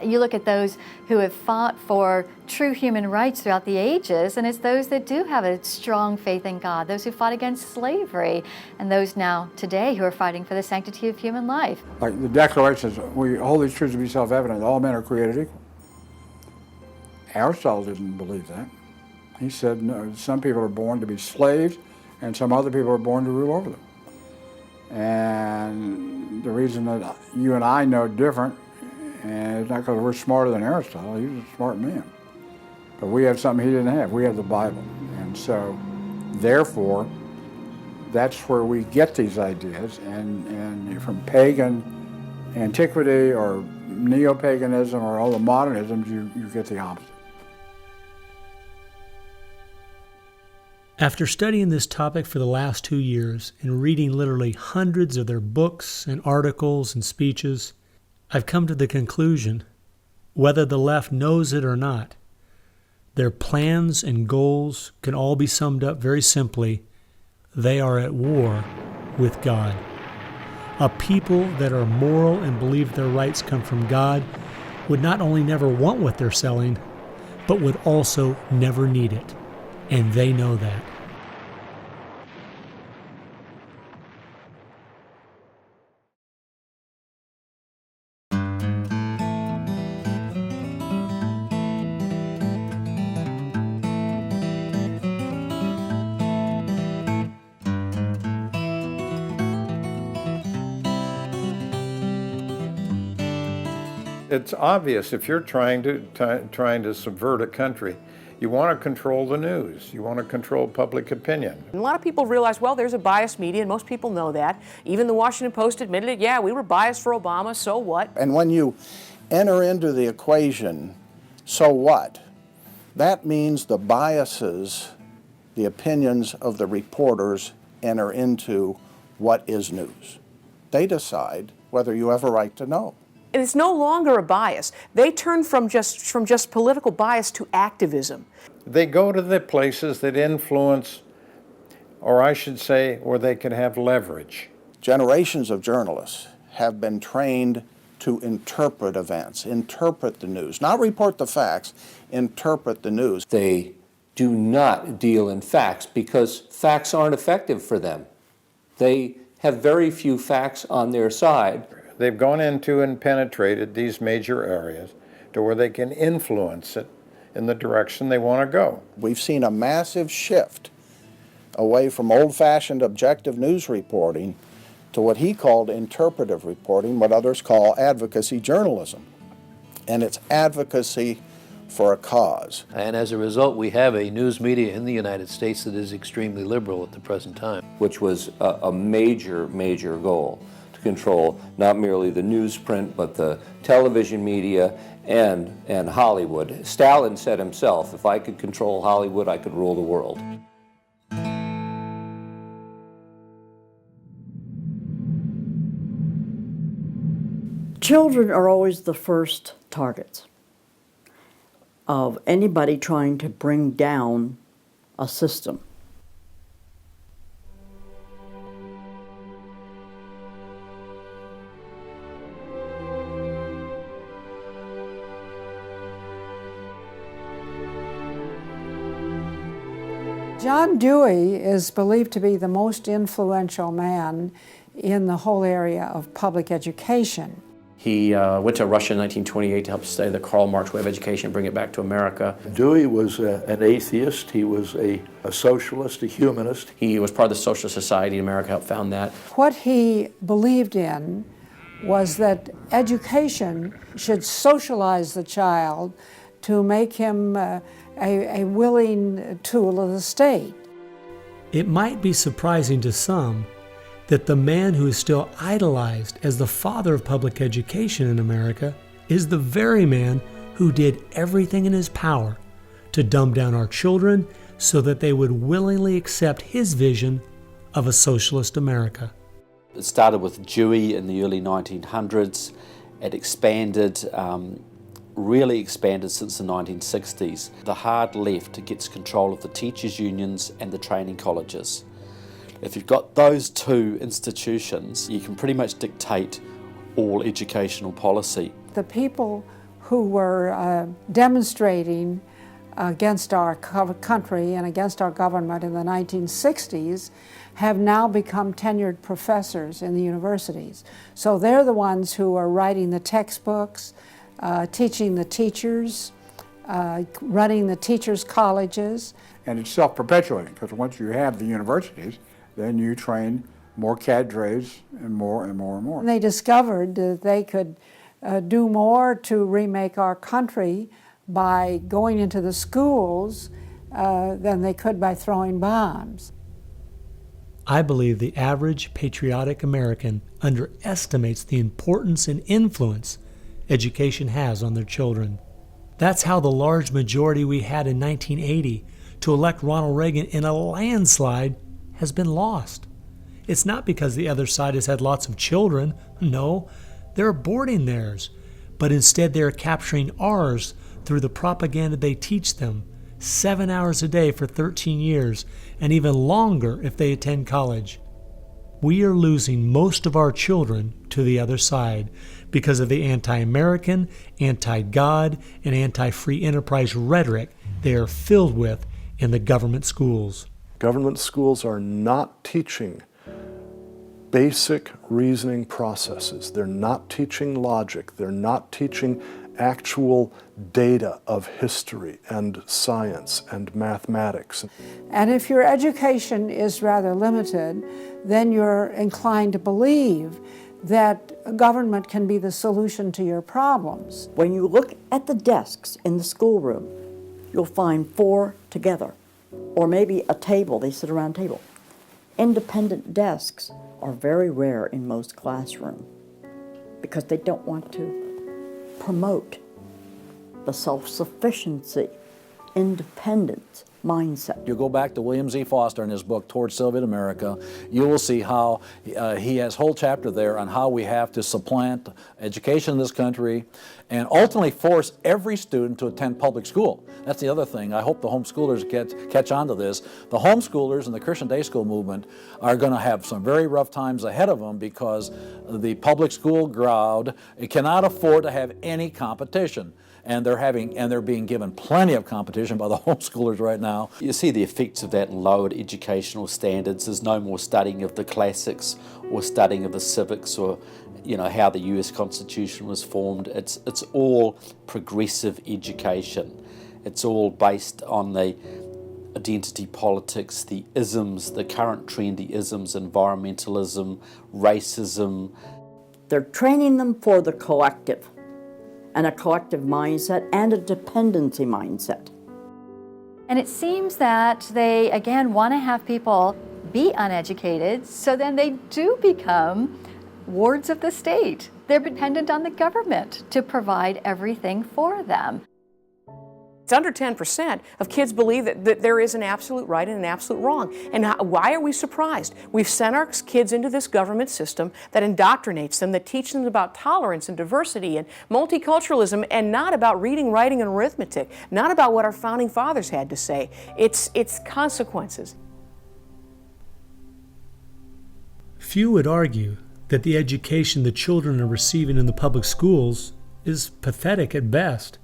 You look at those who have fought for true human rights throughout the ages, and it's those that do have a strong faith in God, those who fought against slavery, and those now today who are fighting for the sanctity of human life. Like the Declaration says, we hold these truths to be self-evident, all men are created equal. Aristotle didn't believe that. He said, no, some people are born to be slaves, and some other people are born to rule over them. And the reason that you and I know different, and it's not because we're smarter than Aristotle, he was a smart man. But we have something he didn't have. We have the Bible. And so, therefore, that's where we get these ideas. And from pagan antiquity or neo-paganism or all the modernisms, you get the opposite. After studying this topic for the last 2 years and reading literally hundreds of their books and articles and speeches, I've come to the conclusion, whether the left knows it or not, their plans and goals can all be summed up very simply. They are at war with God. A people that are moral and believe their rights come from God would not only never want what they're selling, but would also never need it. And they know that. It's obvious if you're trying to subvert a country, you want to control the news. You want to control public opinion. A lot of people realize, well, there's a biased media, and most people know that. Even the Washington Post admitted it. Yeah, we were biased for Obama, so what? And when you enter into the equation, so what? That means the biases, the opinions of the reporters enter into what is news. They decide whether you have a right to know. And it's no longer a bias. They turn from just political bias to activism. They go to the places that influence, or I should say, where they can have leverage. Generations of journalists have been trained to interpret events, interpret the news, not report the facts, interpret the news. They do not deal in facts because facts aren't effective for them. They have very few facts on their side. They've gone into and penetrated these major areas to where they can influence it in the direction they want to go. We've seen a massive shift away from old-fashioned objective news reporting to what he called interpretive reporting, what others call advocacy journalism. And it's advocacy for a cause. And as a result, we have a news media in the United States that is extremely liberal at the present time. Which was a major, major goal, to control not merely the newsprint, but the television media and Hollywood. Stalin said himself, if I could control Hollywood, I could rule the world. Children are always the first targets of anybody trying to bring down a system. John Dewey is believed to be the most influential man in the whole area of public education. He went to Russia in 1928 to help study the Karl Marx way of education and bring it back to America. Dewey was an atheist. He was a socialist, a humanist. He was part of the Socialist Society in America, helped found that. What he believed in was that education should socialize the child to make him a willing tool of the state. It might be surprising to some that the man who is still idolized as the father of public education in America is the very man who did everything in his power to dumb down our children so that they would willingly accept his vision of a socialist America. It started with Dewey in the early 1900s. It expanded, really expanded since the 1960s. The hard left gets control of the teachers' unions and the training colleges. If you've got those two institutions, you can pretty much dictate all educational policy. The people who were demonstrating against our country and against our government in the 1960s have now become tenured professors in the universities. So they're the ones who are writing the textbooks, teaching the teachers, running the teachers' colleges. And it's self-perpetuating, because once you have the universities, then you train more cadres and more and more and more. And they discovered that they could do more to remake our country by going into the schools than they could by throwing bombs. I believe the average patriotic American underestimates the importance and influence education has on their children. That's how the large majority we had in 1980 to elect Ronald Reagan in a landslide has been lost. It's not because the other side has had lots of children. No, they're aborting theirs. But instead they're capturing ours through the propaganda they teach them, 7 hours a day for 13 years, and even longer if they attend college. We are losing most of our children to the other side because of the anti-American, anti-God, and anti-free enterprise rhetoric they are filled with in the government schools. Government schools are not teaching basic reasoning processes. They're not teaching logic. They're not teaching actual data of history and science and mathematics. And if your education is rather limited, then you're inclined to believe that government can be the solution to your problems. When you look at the desks in the schoolroom, you'll find 4 together, or maybe a table, they sit around a table. Independent desks are very rare in most classrooms because they don't want to promote the self-sufficiency, independence mindset. You go back to William Z. Foster in his book, Towards Soviet America, you will see how he has a whole chapter there on how we have to supplant education in this country and ultimately force every student to attend public school. That's the other thing. I hope the homeschoolers catch on to this. The homeschoolers and the Christian day school movement are going to have some very rough times ahead of them because the public school crowd cannot afford to have any competition. And they're being given plenty of competition by the homeschoolers right now. You see the effects of that in lowered educational standards. There's no more studying of the classics or studying of the civics or how the US Constitution was formed. It's all progressive education. It's all based on the identity politics, the isms, the current trendy isms, environmentalism, racism. They're training them for the collective, and a collective mindset and a dependency mindset. And it seems that they, again, want to have people be uneducated, so then they do become wards of the state. They're dependent on the government to provide everything for them. It's under 10% of kids believe that there is an absolute right and an absolute wrong. And why are we surprised? We've sent our kids into this government system that indoctrinates them, that teaches them about tolerance and diversity and multiculturalism, and not about reading, writing, and arithmetic, not about what our founding fathers had to say. It's consequences. Few would argue that the education the children are receiving in the public schools is pathetic at best.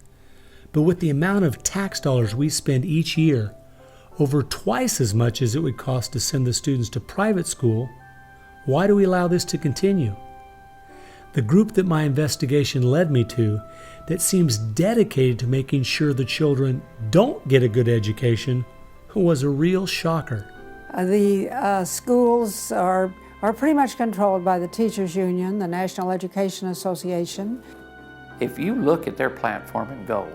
But with the amount of tax dollars we spend each year, over twice as much as it would cost to send the students to private school, why do we allow this to continue? The group that my investigation led me to, that seems dedicated to making sure the children don't get a good education, was a real shocker. The schools are pretty much controlled by the Teachers Union, the National Education Association. If you look at their platform and goals,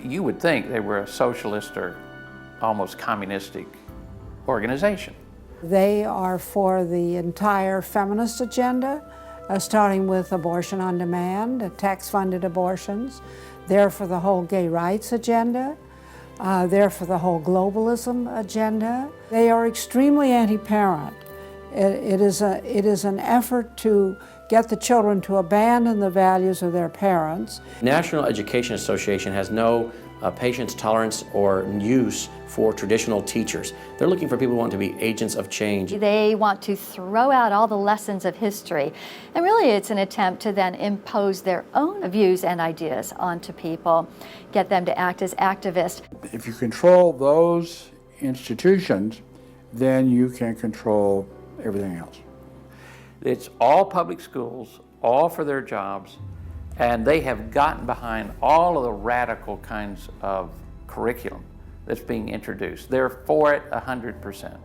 you would think they were a socialist or almost communistic organization. They are for the entire feminist agenda, starting with abortion on demand, tax-funded abortions. They're for the whole gay rights agenda. They're for the whole globalism agenda. They are extremely anti-parent. It is an effort to get the children to abandon the values of their parents. National Education Association has no patience, tolerance, or use for traditional teachers. They're looking for people who want to be agents of change. They want to throw out all the lessons of history. And really it's an attempt to then impose their own views and ideas onto people, get them to act as activists. If you control those institutions, then you can control everything else. It's all public schools, all for their jobs, and they have gotten behind all of the radical kinds of curriculum that's being introduced. They're for it 100%.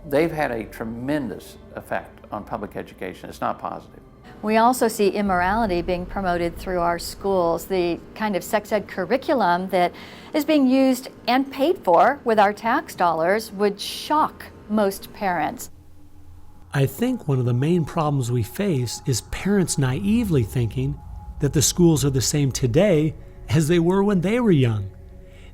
They've had a tremendous effect on public education. It's not positive. We also see immorality being promoted through our schools. The kind of sex ed curriculum that is being used and paid for with our tax dollars would shock most parents. I think one of the main problems we face is parents naively thinking that the schools are the same today as they were when they were young.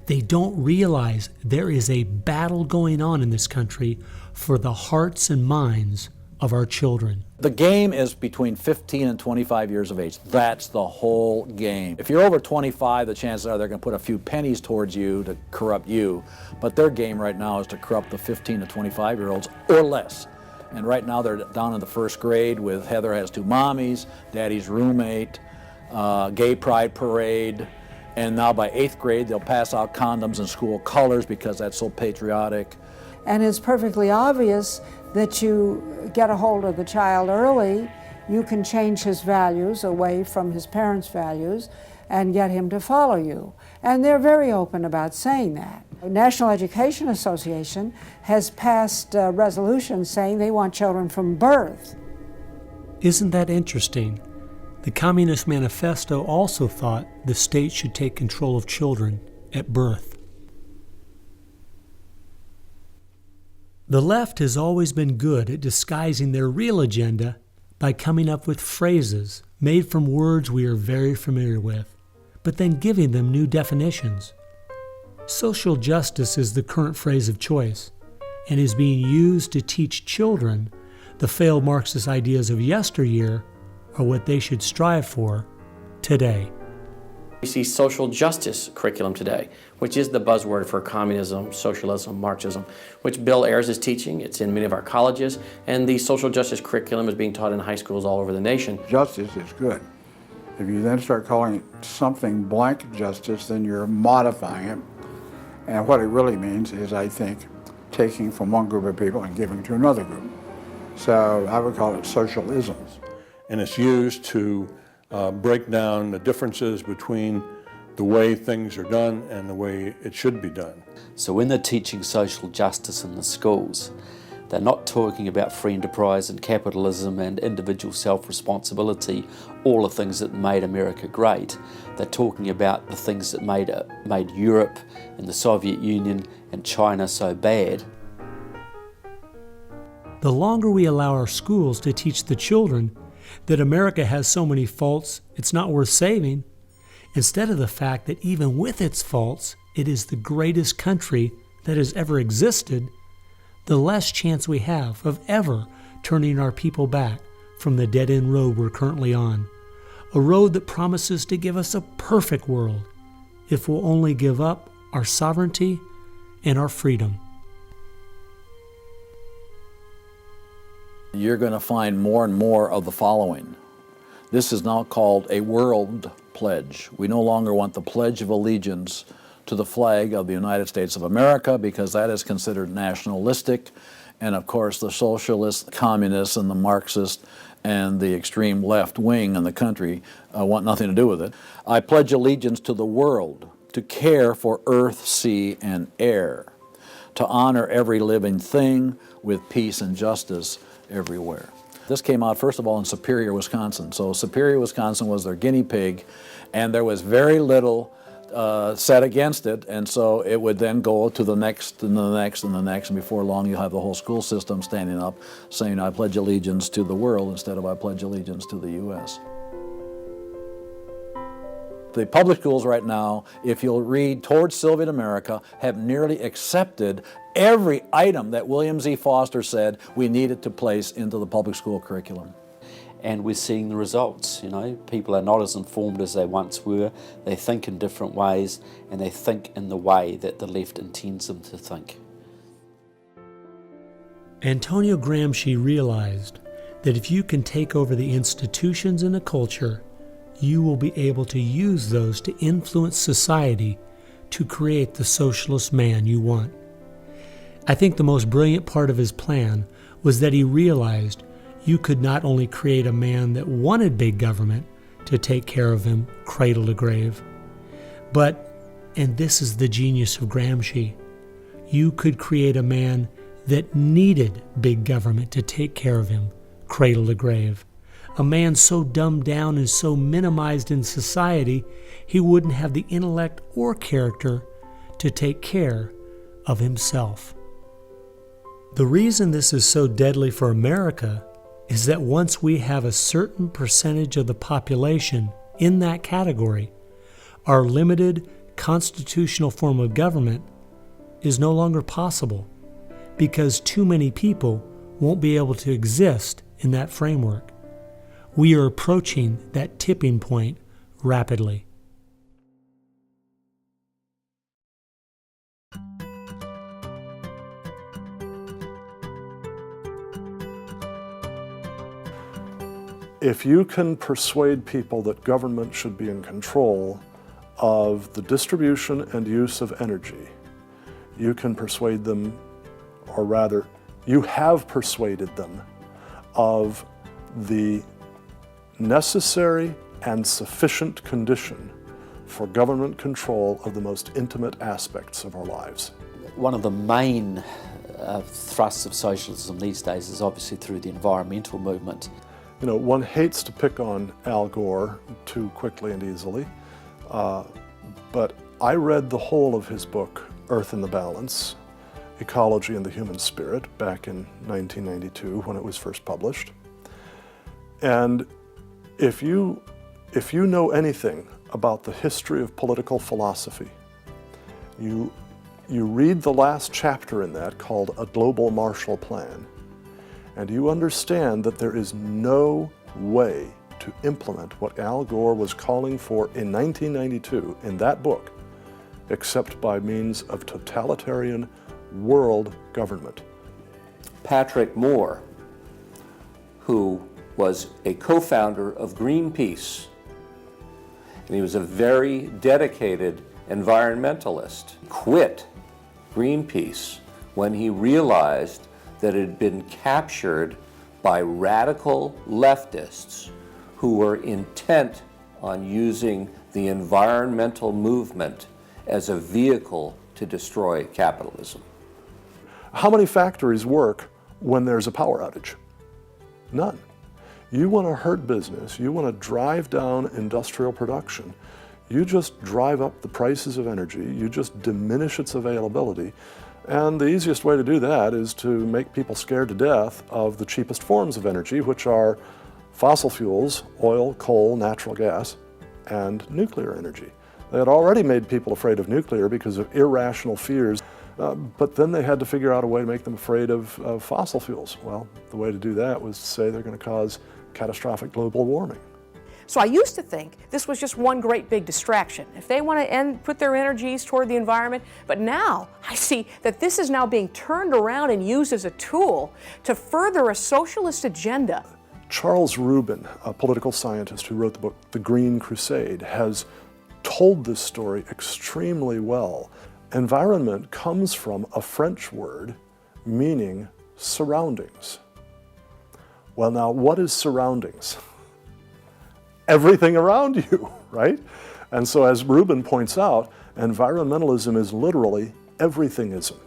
They don't realize there is a battle going on in this country for the hearts and minds of our children. The game is between 15 and 25 years of age. That's the whole game. If you're over 25, the chances are they're going to put a few pennies towards you to corrupt you, but their game right now is to corrupt the 15 to 25-year-olds or less. And right now they're down in the first grade with Heather Has Two Mommies, Daddy's Roommate, Gay Pride Parade, and now by 8th grade they'll pass out condoms in school colors because that's so patriotic. And it's perfectly obvious that you get a hold of the child early, you can change his values away from his parents' values and get him to follow you. And they're very open about saying that. The National Education Association has passed resolutions saying they want children from birth. Isn't that interesting? The Communist Manifesto also thought the state should take control of children at birth. The left has always been good at disguising their real agenda by coming up with phrases made from words we are very familiar with, but then giving them new definitions. Social justice is the current phrase of choice and is being used to teach children the failed Marxist ideas of yesteryear are what they should strive for today. We see social justice curriculum today, which is the buzzword for communism, socialism, Marxism, which Bill Ayers is teaching. It's in many of our colleges, and the social justice curriculum is being taught in high schools all over the nation. Justice is good. If you then start calling it something blank justice, then you're modifying it. And what it really means is, I think, taking from one group of people and giving to another group. So I would call it socialisms. And it's used to break down the differences between the way things are done and the way it should be done. So when they're teaching social justice in the schools, they're not talking about free enterprise and capitalism and individual self-responsibility, all the things that made America great. They're talking about the things that made Europe and the Soviet Union and China so bad. The longer we allow our schools to teach the children that America has so many faults it's not worth saving, instead of the fact that even with its faults, it is the greatest country that has ever existed, the less chance we have of ever turning our people back from the dead-end road we're currently on, a road that promises to give us a perfect world if we'll only give up our sovereignty and our freedom. You're going to find more and more of the following. This is now called a world pledge. We no longer want the Pledge of Allegiance to the flag of the United States of America because that is considered nationalistic. And of course, the socialists, communists, and the Marxists and the extreme left wing in the country want nothing to do with it. I pledge allegiance to the world, to care for earth, sea, and air, to honor every living thing with peace and justice everywhere. This came out, first of all, in Superior, Wisconsin. So Superior, Wisconsin was their guinea pig, and there was very little said against it, and so it would then go to the next and the next and the next, and before long you'll have the whole school system standing up saying, I pledge allegiance to the world instead of I pledge allegiance to the U.S. The public schools right now, if you'll read Towards Soviet America, have nearly accepted every item that William Z. Foster said we needed to place into the public school curriculum. And we're seeing the results. People are not as informed as they once were. They think in different ways, and they think in the way that the left intends them to think. Antonio Gramsci realized that if you can take over the institutions in a culture, you will be able to use those to influence society to create the socialist man you want. I think the most brilliant part of his plan was that he realized you could not only create a man that wanted big government to take care of him cradle to grave, but, and this is the genius of Gramsci, you could create a man that needed big government to take care of him cradle to grave. A man so dumbed down and so minimized in society, he wouldn't have the intellect or character to take care of himself. The reason this is so deadly for America is that once we have a certain percentage of the population in that category, our limited constitutional form of government is no longer possible because too many people won't be able to exist in that framework. We are approaching that tipping point rapidly. If you can persuade people that government should be in control of the distribution and use of energy, you can persuade them, or rather, you have persuaded them of the necessary and sufficient condition for government control of the most intimate aspects of our lives. One of the main thrusts of socialism these days is obviously through the environmental movement. One hates to pick on Al Gore too quickly and easily, but I read the whole of his book, Earth in the Balance, Ecology and the Human Spirit, back in 1992 when it was first published. And if you know anything about the history of political philosophy You read the last chapter in that called A Global Marshall Plan, and you understand that there is no way to implement what Al Gore was calling for in 1992 in that book, except by means of totalitarian world government. Patrick Moore, who was a co-founder of Greenpeace, and he was a very dedicated environmentalist, quit Greenpeace when he realized that it had been captured by radical leftists who were intent on using the environmental movement as a vehicle to destroy capitalism. How many factories work when there's a power outage? None. You want to hurt business, you want to drive down industrial production, you just drive up the prices of energy, you just diminish its availability, and the easiest way to do that is to make people scared to death of the cheapest forms of energy, which are fossil fuels, oil, coal, natural gas, and nuclear energy. They had already made people afraid of nuclear because of irrational fears, but then they had to figure out a way to make them afraid of fossil fuels. Well, the way to do that was to say they're going to cause catastrophic global warming. So I used to think this was just one great big distraction. If they want to put their energies toward the environment, but now I see that this is now being turned around and used as a tool to further a socialist agenda. Charles Rubin, a political scientist who wrote the book The Green Crusade, has told this story extremely well. Environment comes from a French word meaning surroundings. Well, now, what is surroundings? Everything around you, right? And so, as Rubin points out, environmentalism is literally everythingism.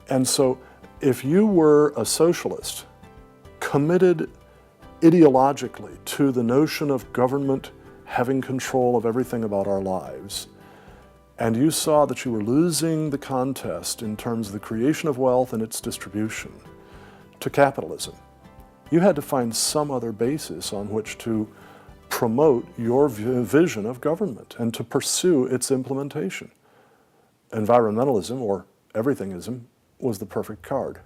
And so, if you were a socialist, committed ideologically to the notion of government having control of everything about our lives, and you saw that you were losing the contest in terms of the creation of wealth and its distribution to capitalism, you had to find some other basis on which to promote your vision of government and to pursue its implementation. Environmentalism, or everythingism, was the perfect card.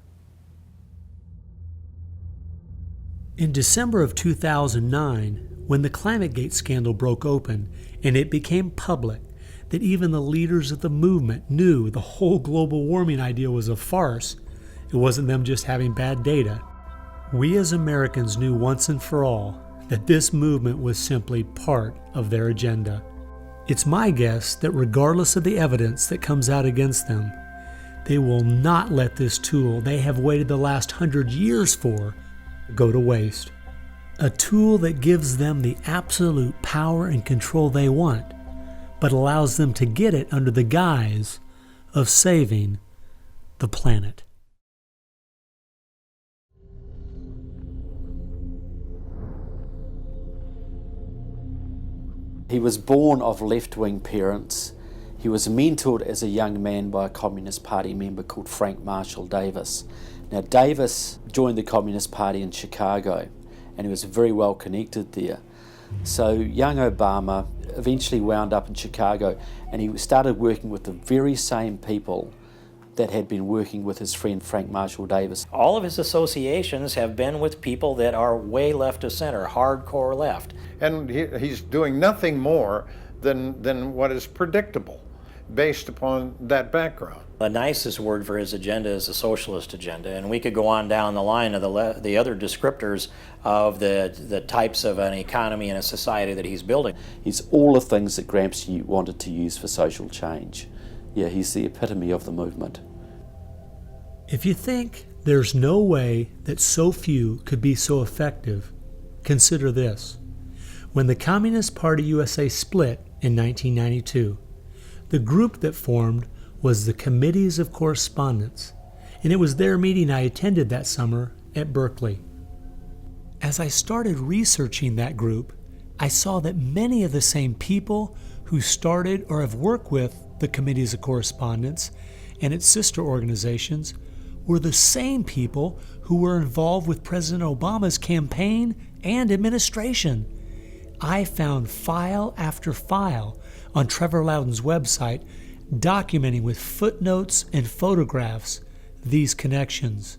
In December of 2009, when the ClimateGate scandal broke open and it became public that even the leaders of the movement knew the whole global warming idea was a farce, it wasn't them just having bad data. We as Americans knew once and for all that this movement was simply part of their agenda. It's my guess that regardless of the evidence that comes out against them, they will not let this tool they have waited the last 100 years for go to waste. A tool that gives them the absolute power and control they want, but allows them to get it under the guise of saving the planet. He was born of left-wing parents. He was mentored as a young man by a Communist Party member called Frank Marshall Davis. Now, Davis joined the Communist Party in Chicago, and he was very well connected there. So young Obama eventually wound up in Chicago, and he started working with the very same people that had been working with his friend Frank Marshall Davis. All of his associations have been with people that are way left of center, hardcore left. And he's doing nothing more than what is predictable based upon that background. The nicest word for his agenda is a socialist agenda, and we could go on down the line of the other descriptors of the types of an economy and a society that he's building. He's all the things that Gramsci wanted to use for social change. Yeah, he's the epitome of the movement. If you think there's no way that so few could be so effective, consider this. When the Communist Party USA split in 1992, the group that formed was the Committees of Correspondence, and it was their meeting I attended that summer at Berkeley. As I started researching that group, I saw that many of the same people who started or have worked with the Committees of Correspondence and its sister organizations were the same people who were involved with President Obama's campaign and administration. I found file after file on Trevor Loudon's website documenting with footnotes and photographs these connections.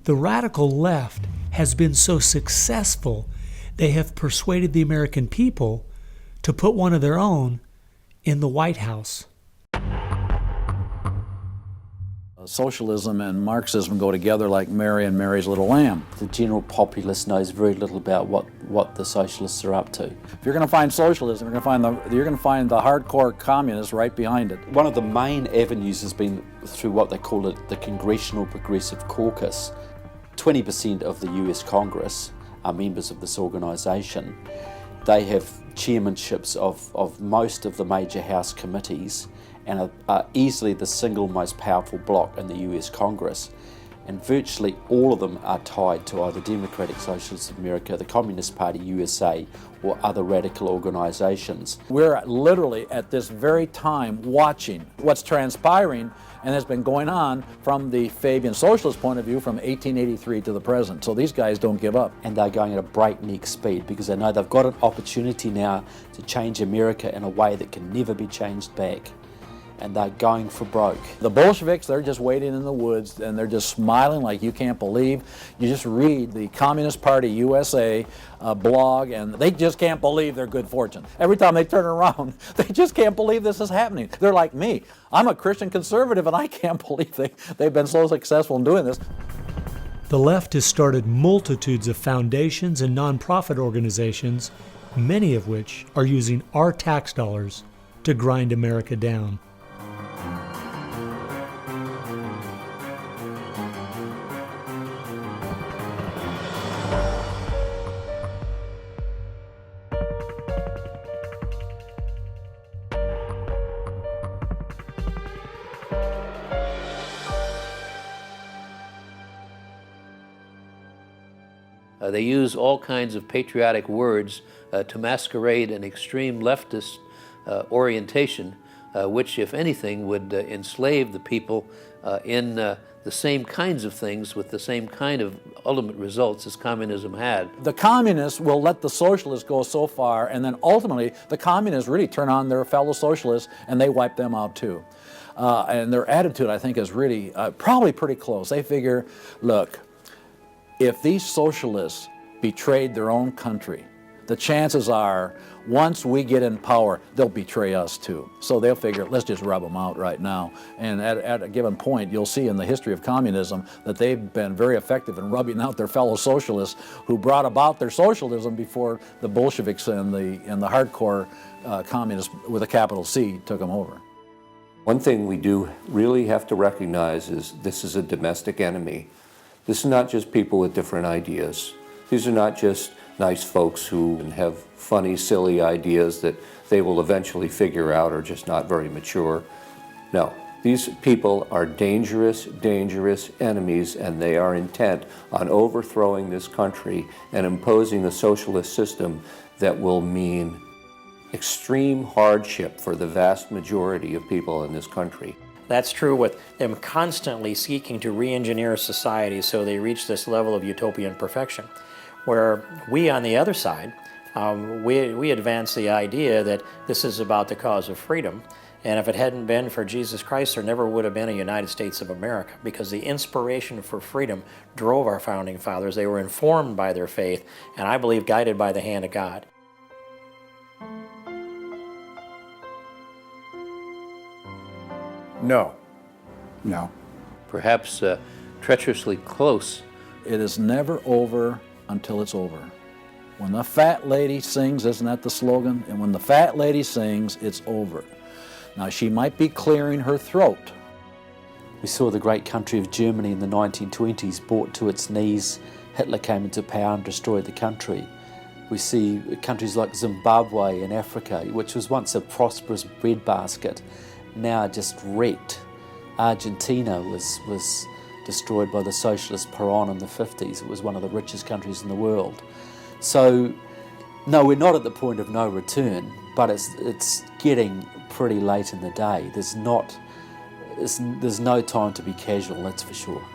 The radical left has been so successful, they have persuaded the American people to put one of their own in the White House. Socialism and Marxism go together like Mary and Mary's little lamb. The general populace knows very little about what the socialists are up to. If you're going to find socialism, you're going to find the hardcore communists right behind it. One of the main avenues has been through what they call the Congressional Progressive Caucus. 20% of the US Congress are members of this organisation. They have chairmanships of most of the major House committees and are easily the single most powerful bloc in the US Congress. And virtually all of them are tied to either Democratic Socialists of America, the Communist Party USA, or other radical organisations. We're literally at this very time watching what's transpiring and has been going on from the Fabian socialist point of view from 1883 to the present. So these guys don't give up. And they're going at a breakneck speed because they know they've got an opportunity now to change America in a way that can never be changed back. And they're going for broke. The Bolsheviks, they're just waiting in the woods and they're just smiling like you can't believe. You just read the Communist Party USA blog and they just can't believe their good fortune. Every time they turn around, they just can't believe this is happening. They're like me. I'm a Christian conservative and I can't believe they've been so successful in doing this. The left has started multitudes of foundations and nonprofit organizations, many of which are using our tax dollars to grind America down. They use all kinds of patriotic words to masquerade an extreme leftist orientation, which, if anything, would enslave the people in the same kinds of things with the same kind of ultimate results as communism had. The communists will let the socialists go so far, and then ultimately the communists really turn on their fellow socialists and they wipe them out too. And their attitude, I think, is really probably pretty close. They figure, look, if these socialists betrayed their own country, the chances are, once we get in power, they'll betray us too. So they'll figure, let's just rub them out right now. And at a given point, you'll see in the history of communism that they've been very effective in rubbing out their fellow socialists who brought about their socialism before the Bolsheviks and the hardcore communists with a capital C took them over. One thing we do really have to recognize is this is a domestic enemy. This is not just people with different ideas. These are not just nice folks who have funny, silly ideas that they will eventually figure out are just not very mature. No, these people are dangerous, dangerous enemies, and they are intent on overthrowing this country and imposing a socialist system that will mean extreme hardship for the vast majority of people in this country. That's true with them constantly seeking to re-engineer society so they reach this level of utopian perfection. Where we, on the other side, we advance the idea that this is about the cause of freedom, and if it hadn't been for Jesus Christ, there never would have been a United States of America, because the inspiration for freedom drove our founding fathers. They were informed by their faith, and I believe guided by the hand of God. No. No. Perhaps treacherously close. It is never over until it's over. When the fat lady sings, isn't that the slogan? And when the fat lady sings, it's over. Now, she might be clearing her throat. We saw the great country of Germany in the 1920s brought to its knees. Hitler came into power and destroyed the country. We see countries like Zimbabwe in Africa, which was once a prosperous breadbasket, now just wrecked. Argentina was destroyed by the socialist Perón in the 50s. It was one of the richest countries in the world. So, no, we're not at the point of no return, but it's getting pretty late in the day. There's no time to be casual, that's for sure.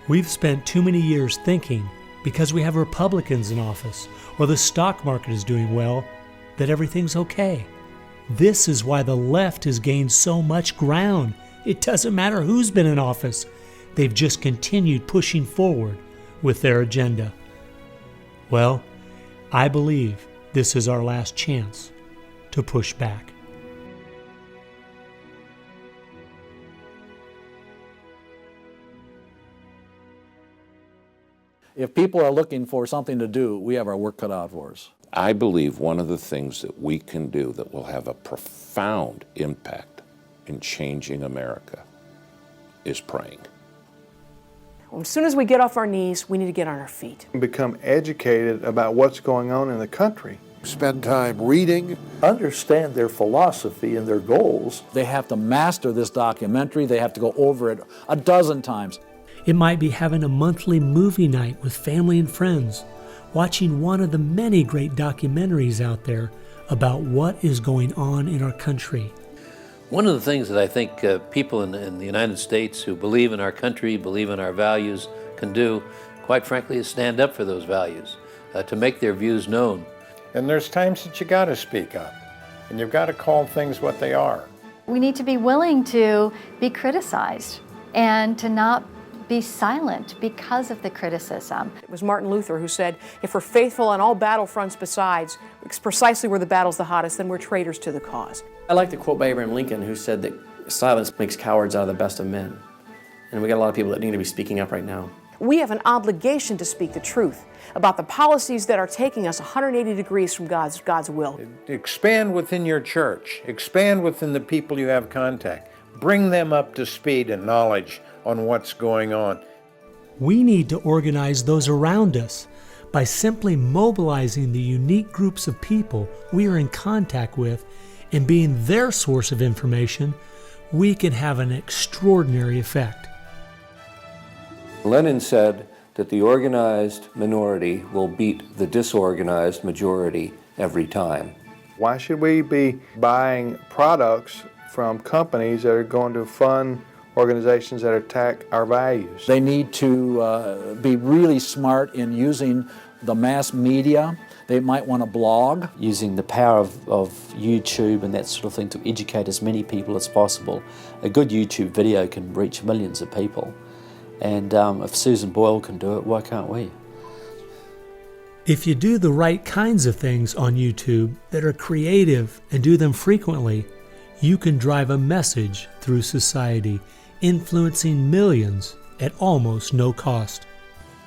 We've spent too many years thinking, because we have Republicans in office or the stock market is doing well, that everything's okay. This is why the left has gained so much ground. It doesn't matter who's been in office. They've just continued pushing forward with their agenda. Well, I believe this is our last chance to push back. If people are looking for something to do, we have our work cut out for us. I believe one of the things that we can do that will have a profound impact in changing America is praying. As soon as we get off our knees, we need to get on our feet. Become educated about what's going on in the country. Spend time reading. Understand their philosophy and their goals. They have to master this documentary. They have to go over it a dozen times. It might be having a monthly movie night with family and friends, watching one of the many great documentaries out there about what is going on in our country. One of the things that I think people in the United States who believe in our country, believe in our values, can do, quite frankly, is stand up for those values, to make their views known. And there's times that you got to speak up, and you've got to call things what they are. We need to be willing to be criticized and to not be silent because of the criticism. It was Martin Luther who said, if we're faithful on all battlefronts besides, precisely where the battle's the hottest, then we're traitors to the cause. I like to quote by Abraham Lincoln, who said that silence makes cowards out of the best of men. And we got a lot of people that need to be speaking up right now. We have an obligation to speak the truth about the policies that are taking us 180 degrees from God's will. Expand within your church. Expand within the people you have contact. Bring them up to speed and knowledge on what's going on. We need to organize those around us by simply mobilizing the unique groups of people we are in contact with and being their source of information. We can have an extraordinary effect. Lenin said that the organized minority will beat the disorganized majority every time. Why should we be buying products from companies that are going to fund organizations that attack our values? They need to be really smart in using the mass media. They might want to blog. Using the power of YouTube and that sort of thing to educate as many people as possible. A good YouTube video can reach millions of people. And if Susan Boyle can do it, why can't we? If you do the right kinds of things on YouTube that are creative and do them frequently, you can drive a message through society, influencing millions at almost no cost.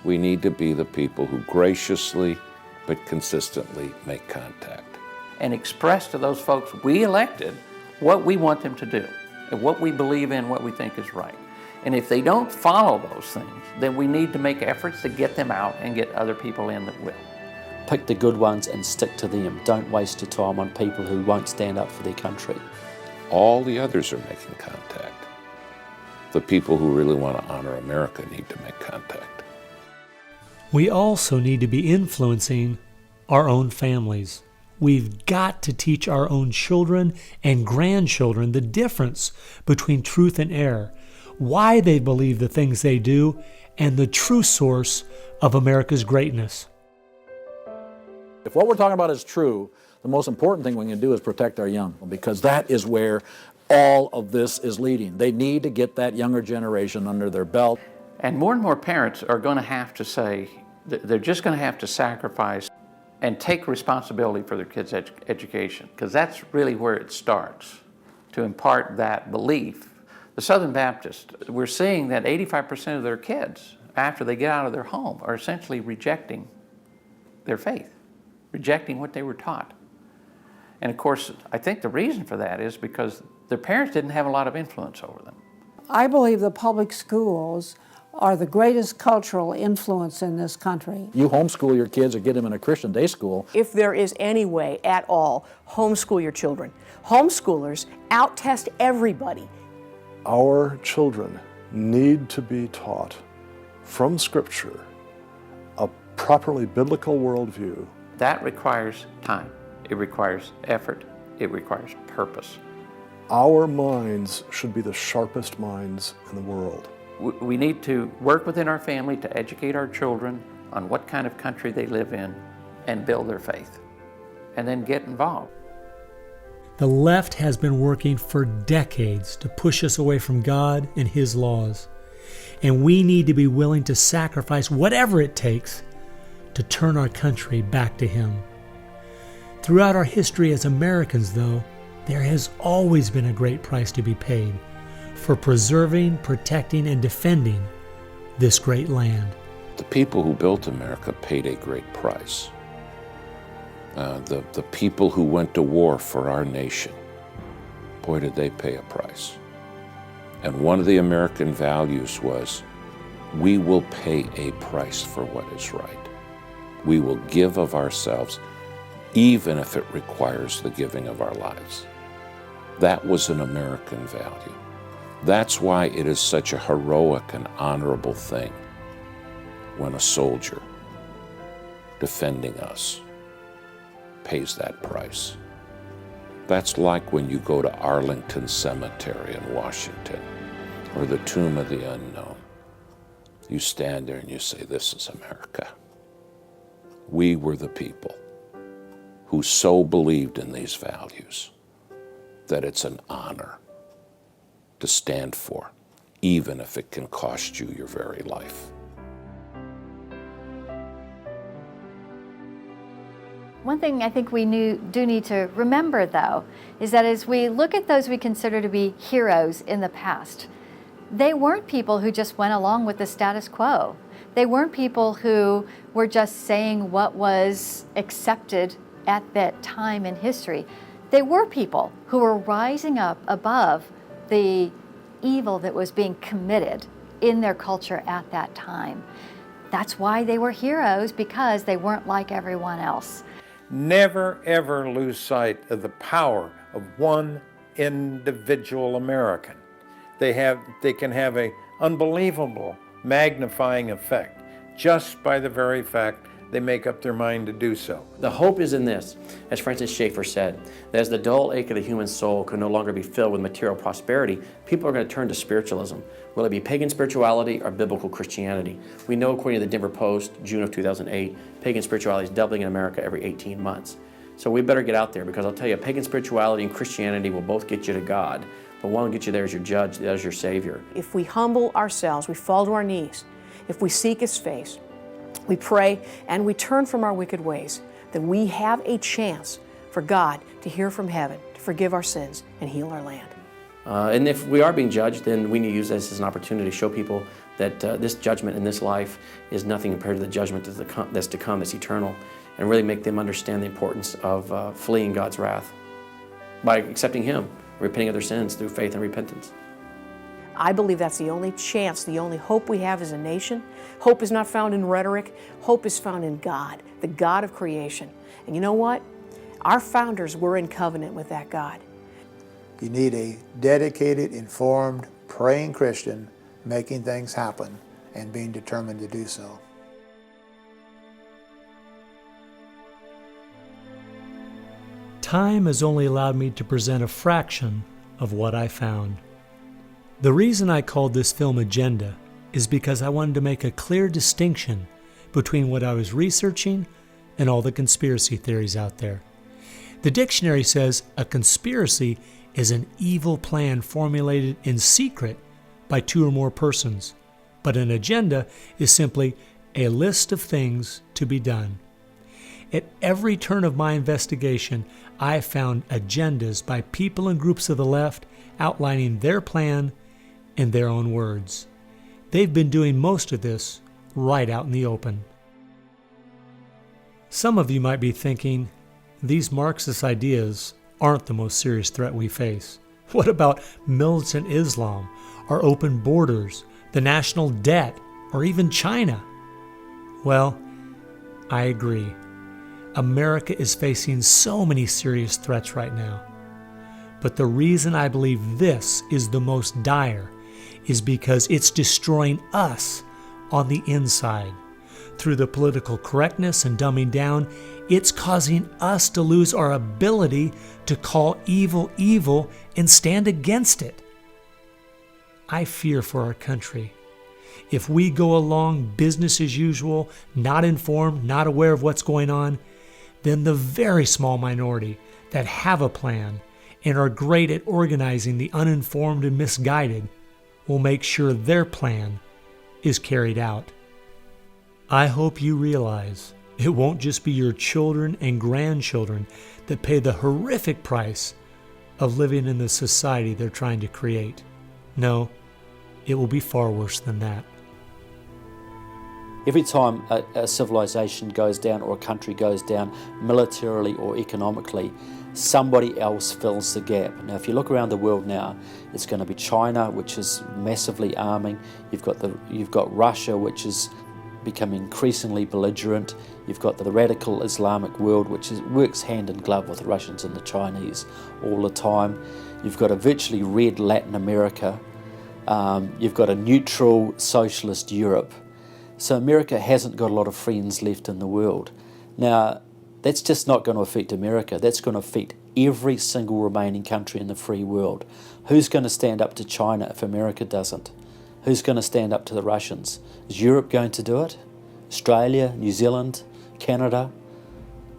We need to be the people who graciously but consistently make contact. And express to those folks we elected what we want them to do, and what we believe in, what we think is right. And if they don't follow those things, then we need to make efforts to get them out and get other people in that will. Pick the good ones and stick to them. Don't waste your time on people who won't stand up for their country. All the others are making contact. The people who really want to honor America need to make contact. We also need to be influencing our own families. We've got to teach our own children and grandchildren the difference between truth and error, why they believe the things they do, and the true source of America's greatness. If what we're talking about is true, the most important thing we can do is protect our young, because that is where all of this is leading. They need to get that younger generation under their belt. And more parents are going to have to say, they're just going to have to sacrifice and take responsibility for their kids' education, because that's really where it starts, to impart that belief. The Southern Baptist, we're seeing that 85% of their kids, after they get out of their home, are essentially rejecting their faith, rejecting what they were taught. And of course, I think the reason for that is because their parents didn't have a lot of influence over them. I believe the public schools are the greatest cultural influence in this country. You homeschool your kids or get them in a Christian day school. If there is any way at all, homeschool your children. Homeschoolers out-test everybody. Our children need to be taught from Scripture a properly biblical worldview. That requires time. It requires effort. It requires purpose. Our minds should be the sharpest minds in the world. We need to work within our family to educate our children on what kind of country they live in and build their faith, and then get involved. The left has been working for decades to push us away from God and His laws. And we need to be willing to sacrifice whatever it takes to turn our country back to Him. Throughout our history as Americans, though, there has always been a great price to be paid for preserving, protecting, and defending this great land. The people who built America paid a great price. The people who went to war for our nation, boy, did they pay a price. And one of the American values was, we will pay a price for what is right. We will give of ourselves, even if it requires the giving of our lives. That was an American value. That's why it is such a heroic and honorable thing when a soldier defending us pays that price. That's like when you go to Arlington Cemetery in Washington, or the Tomb of the Unknown. You stand there and you say, this is America. We were the people who so believed in these values that it's an honor to stand for, even if it can cost you your very life. One thing I think we do need to remember, though, is that as we look at those we consider to be heroes in the past, they weren't people who just went along with the status quo. They weren't people who were just saying what was accepted at that time in history. They were people who were rising up above the evil that was being committed in their culture at that time. That's why they were heroes, because they weren't like everyone else. Never, ever lose sight of the power of one individual American. They can have an unbelievable magnifying effect just by the very fact they make up their mind to do so. The hope is in this, as Francis Schaeffer said, that as the dull ache of the human soul can no longer be filled with material prosperity, people are going to turn to spiritualism, whether it be pagan spirituality or biblical Christianity. We know, according to the Denver Post, June of 2008, pagan spirituality is doubling in America every 18 months. So we better get out there, because I'll tell you, pagan spirituality and Christianity will both get you to God, but one will get you there as your judge, as your Savior. If we humble ourselves, we fall to our knees, if we seek His face, we pray, and we turn from our wicked ways, then we have a chance for God to hear from heaven, to forgive our sins, and heal our land. And if we are being judged, then we need to use this as an opportunity to show people that this judgment in this life is nothing compared to the judgment that's to come, that's eternal, and really make them understand the importance of fleeing God's wrath by accepting Him, repenting of their sins through faith and repentance. I believe that's the only chance, the only hope we have as a nation. Hope is not found in rhetoric. Hope is found in God, the God of creation. And you know what? Our founders were in covenant with that God. You need a dedicated, informed, praying Christian making things happen and being determined to do so. Time has only allowed me to present a fraction of what I found. The reason I called this film Agenda is because I wanted to make a clear distinction between what I was researching and all the conspiracy theories out there. The dictionary says a conspiracy is an evil plan formulated in secret by two or more persons, but an agenda is simply a list of things to be done. At every turn of my investigation, I found agendas by people and groups of the left outlining their plan in their own words. They've been doing most of this right out in the open. Some of you might be thinking, these Marxist ideas aren't the most serious threat we face. What about militant Islam, our open borders, the national debt, or even China? Well, I agree. America is facing so many serious threats right now. But the reason I believe this is the most dire is because it's destroying us on the inside. Through the political correctness and dumbing down, it's causing us to lose our ability to call evil evil and stand against it. I fear for our country. If we go along business as usual, not informed, not aware of what's going on, then the very small minority that have a plan and are great at organizing the uninformed and misguided will make sure their plan is carried out. I hope you realize it won't just be your children and grandchildren that pay the horrific price of living in the society they're trying to create. No, it will be far worse than that. Every time a civilization goes down or a country goes down militarily or economically, somebody else fills the gap. Now, if you look around the world now, it's going to be China, which is massively arming. You've got Russia, which is becoming increasingly belligerent. You've got the radical Islamic world, which works hand in glove with the Russians and the Chinese all the time. You've got a virtually red Latin America. You've got a neutral socialist Europe. So America hasn't got a lot of friends left in the world. Now, that's just not going to affect America. That's going to affect every single remaining country in the free world. Who's going to stand up to China if America doesn't? Who's going to stand up to the Russians? Is Europe going to do it? Australia, New Zealand, Canada?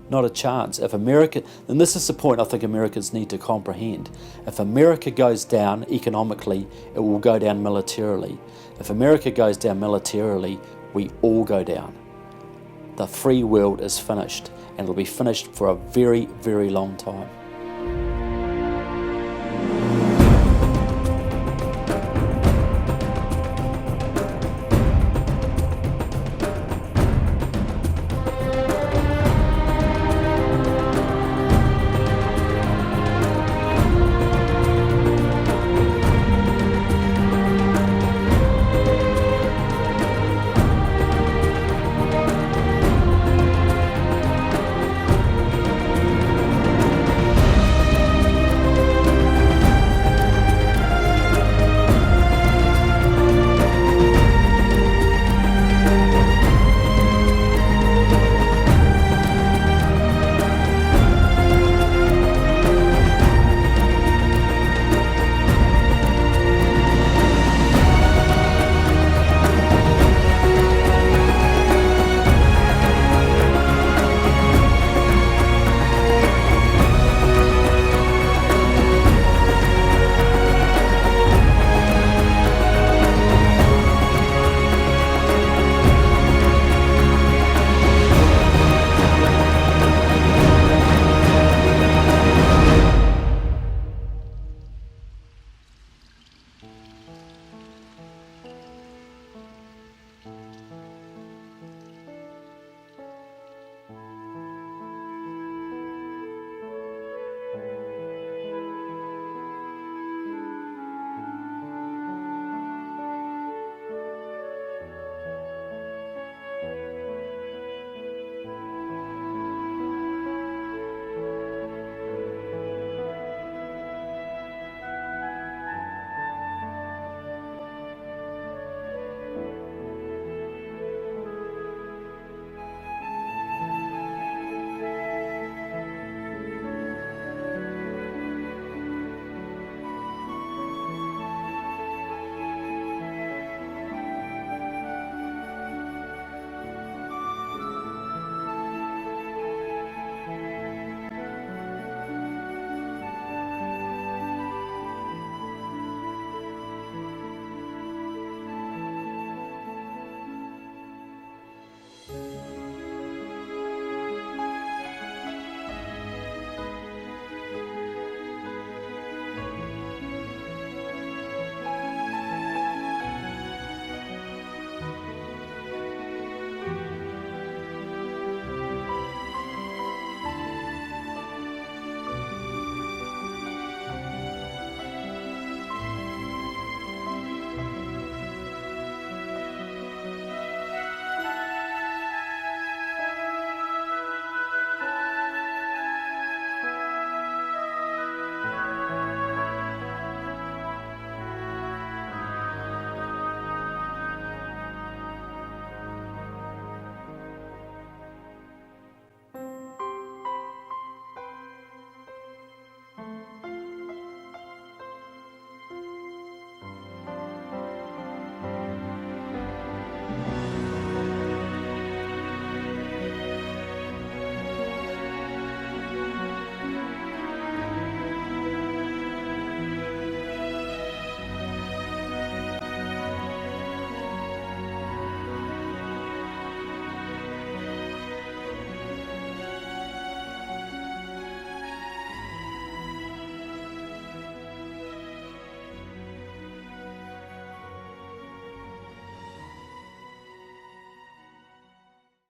Not a chance. If America, and this is the point I think Americans need to comprehend, if America goes down economically, it will go down militarily. If America goes down militarily, we all go down. The free world is finished, and it'll be finished for a very, very long time.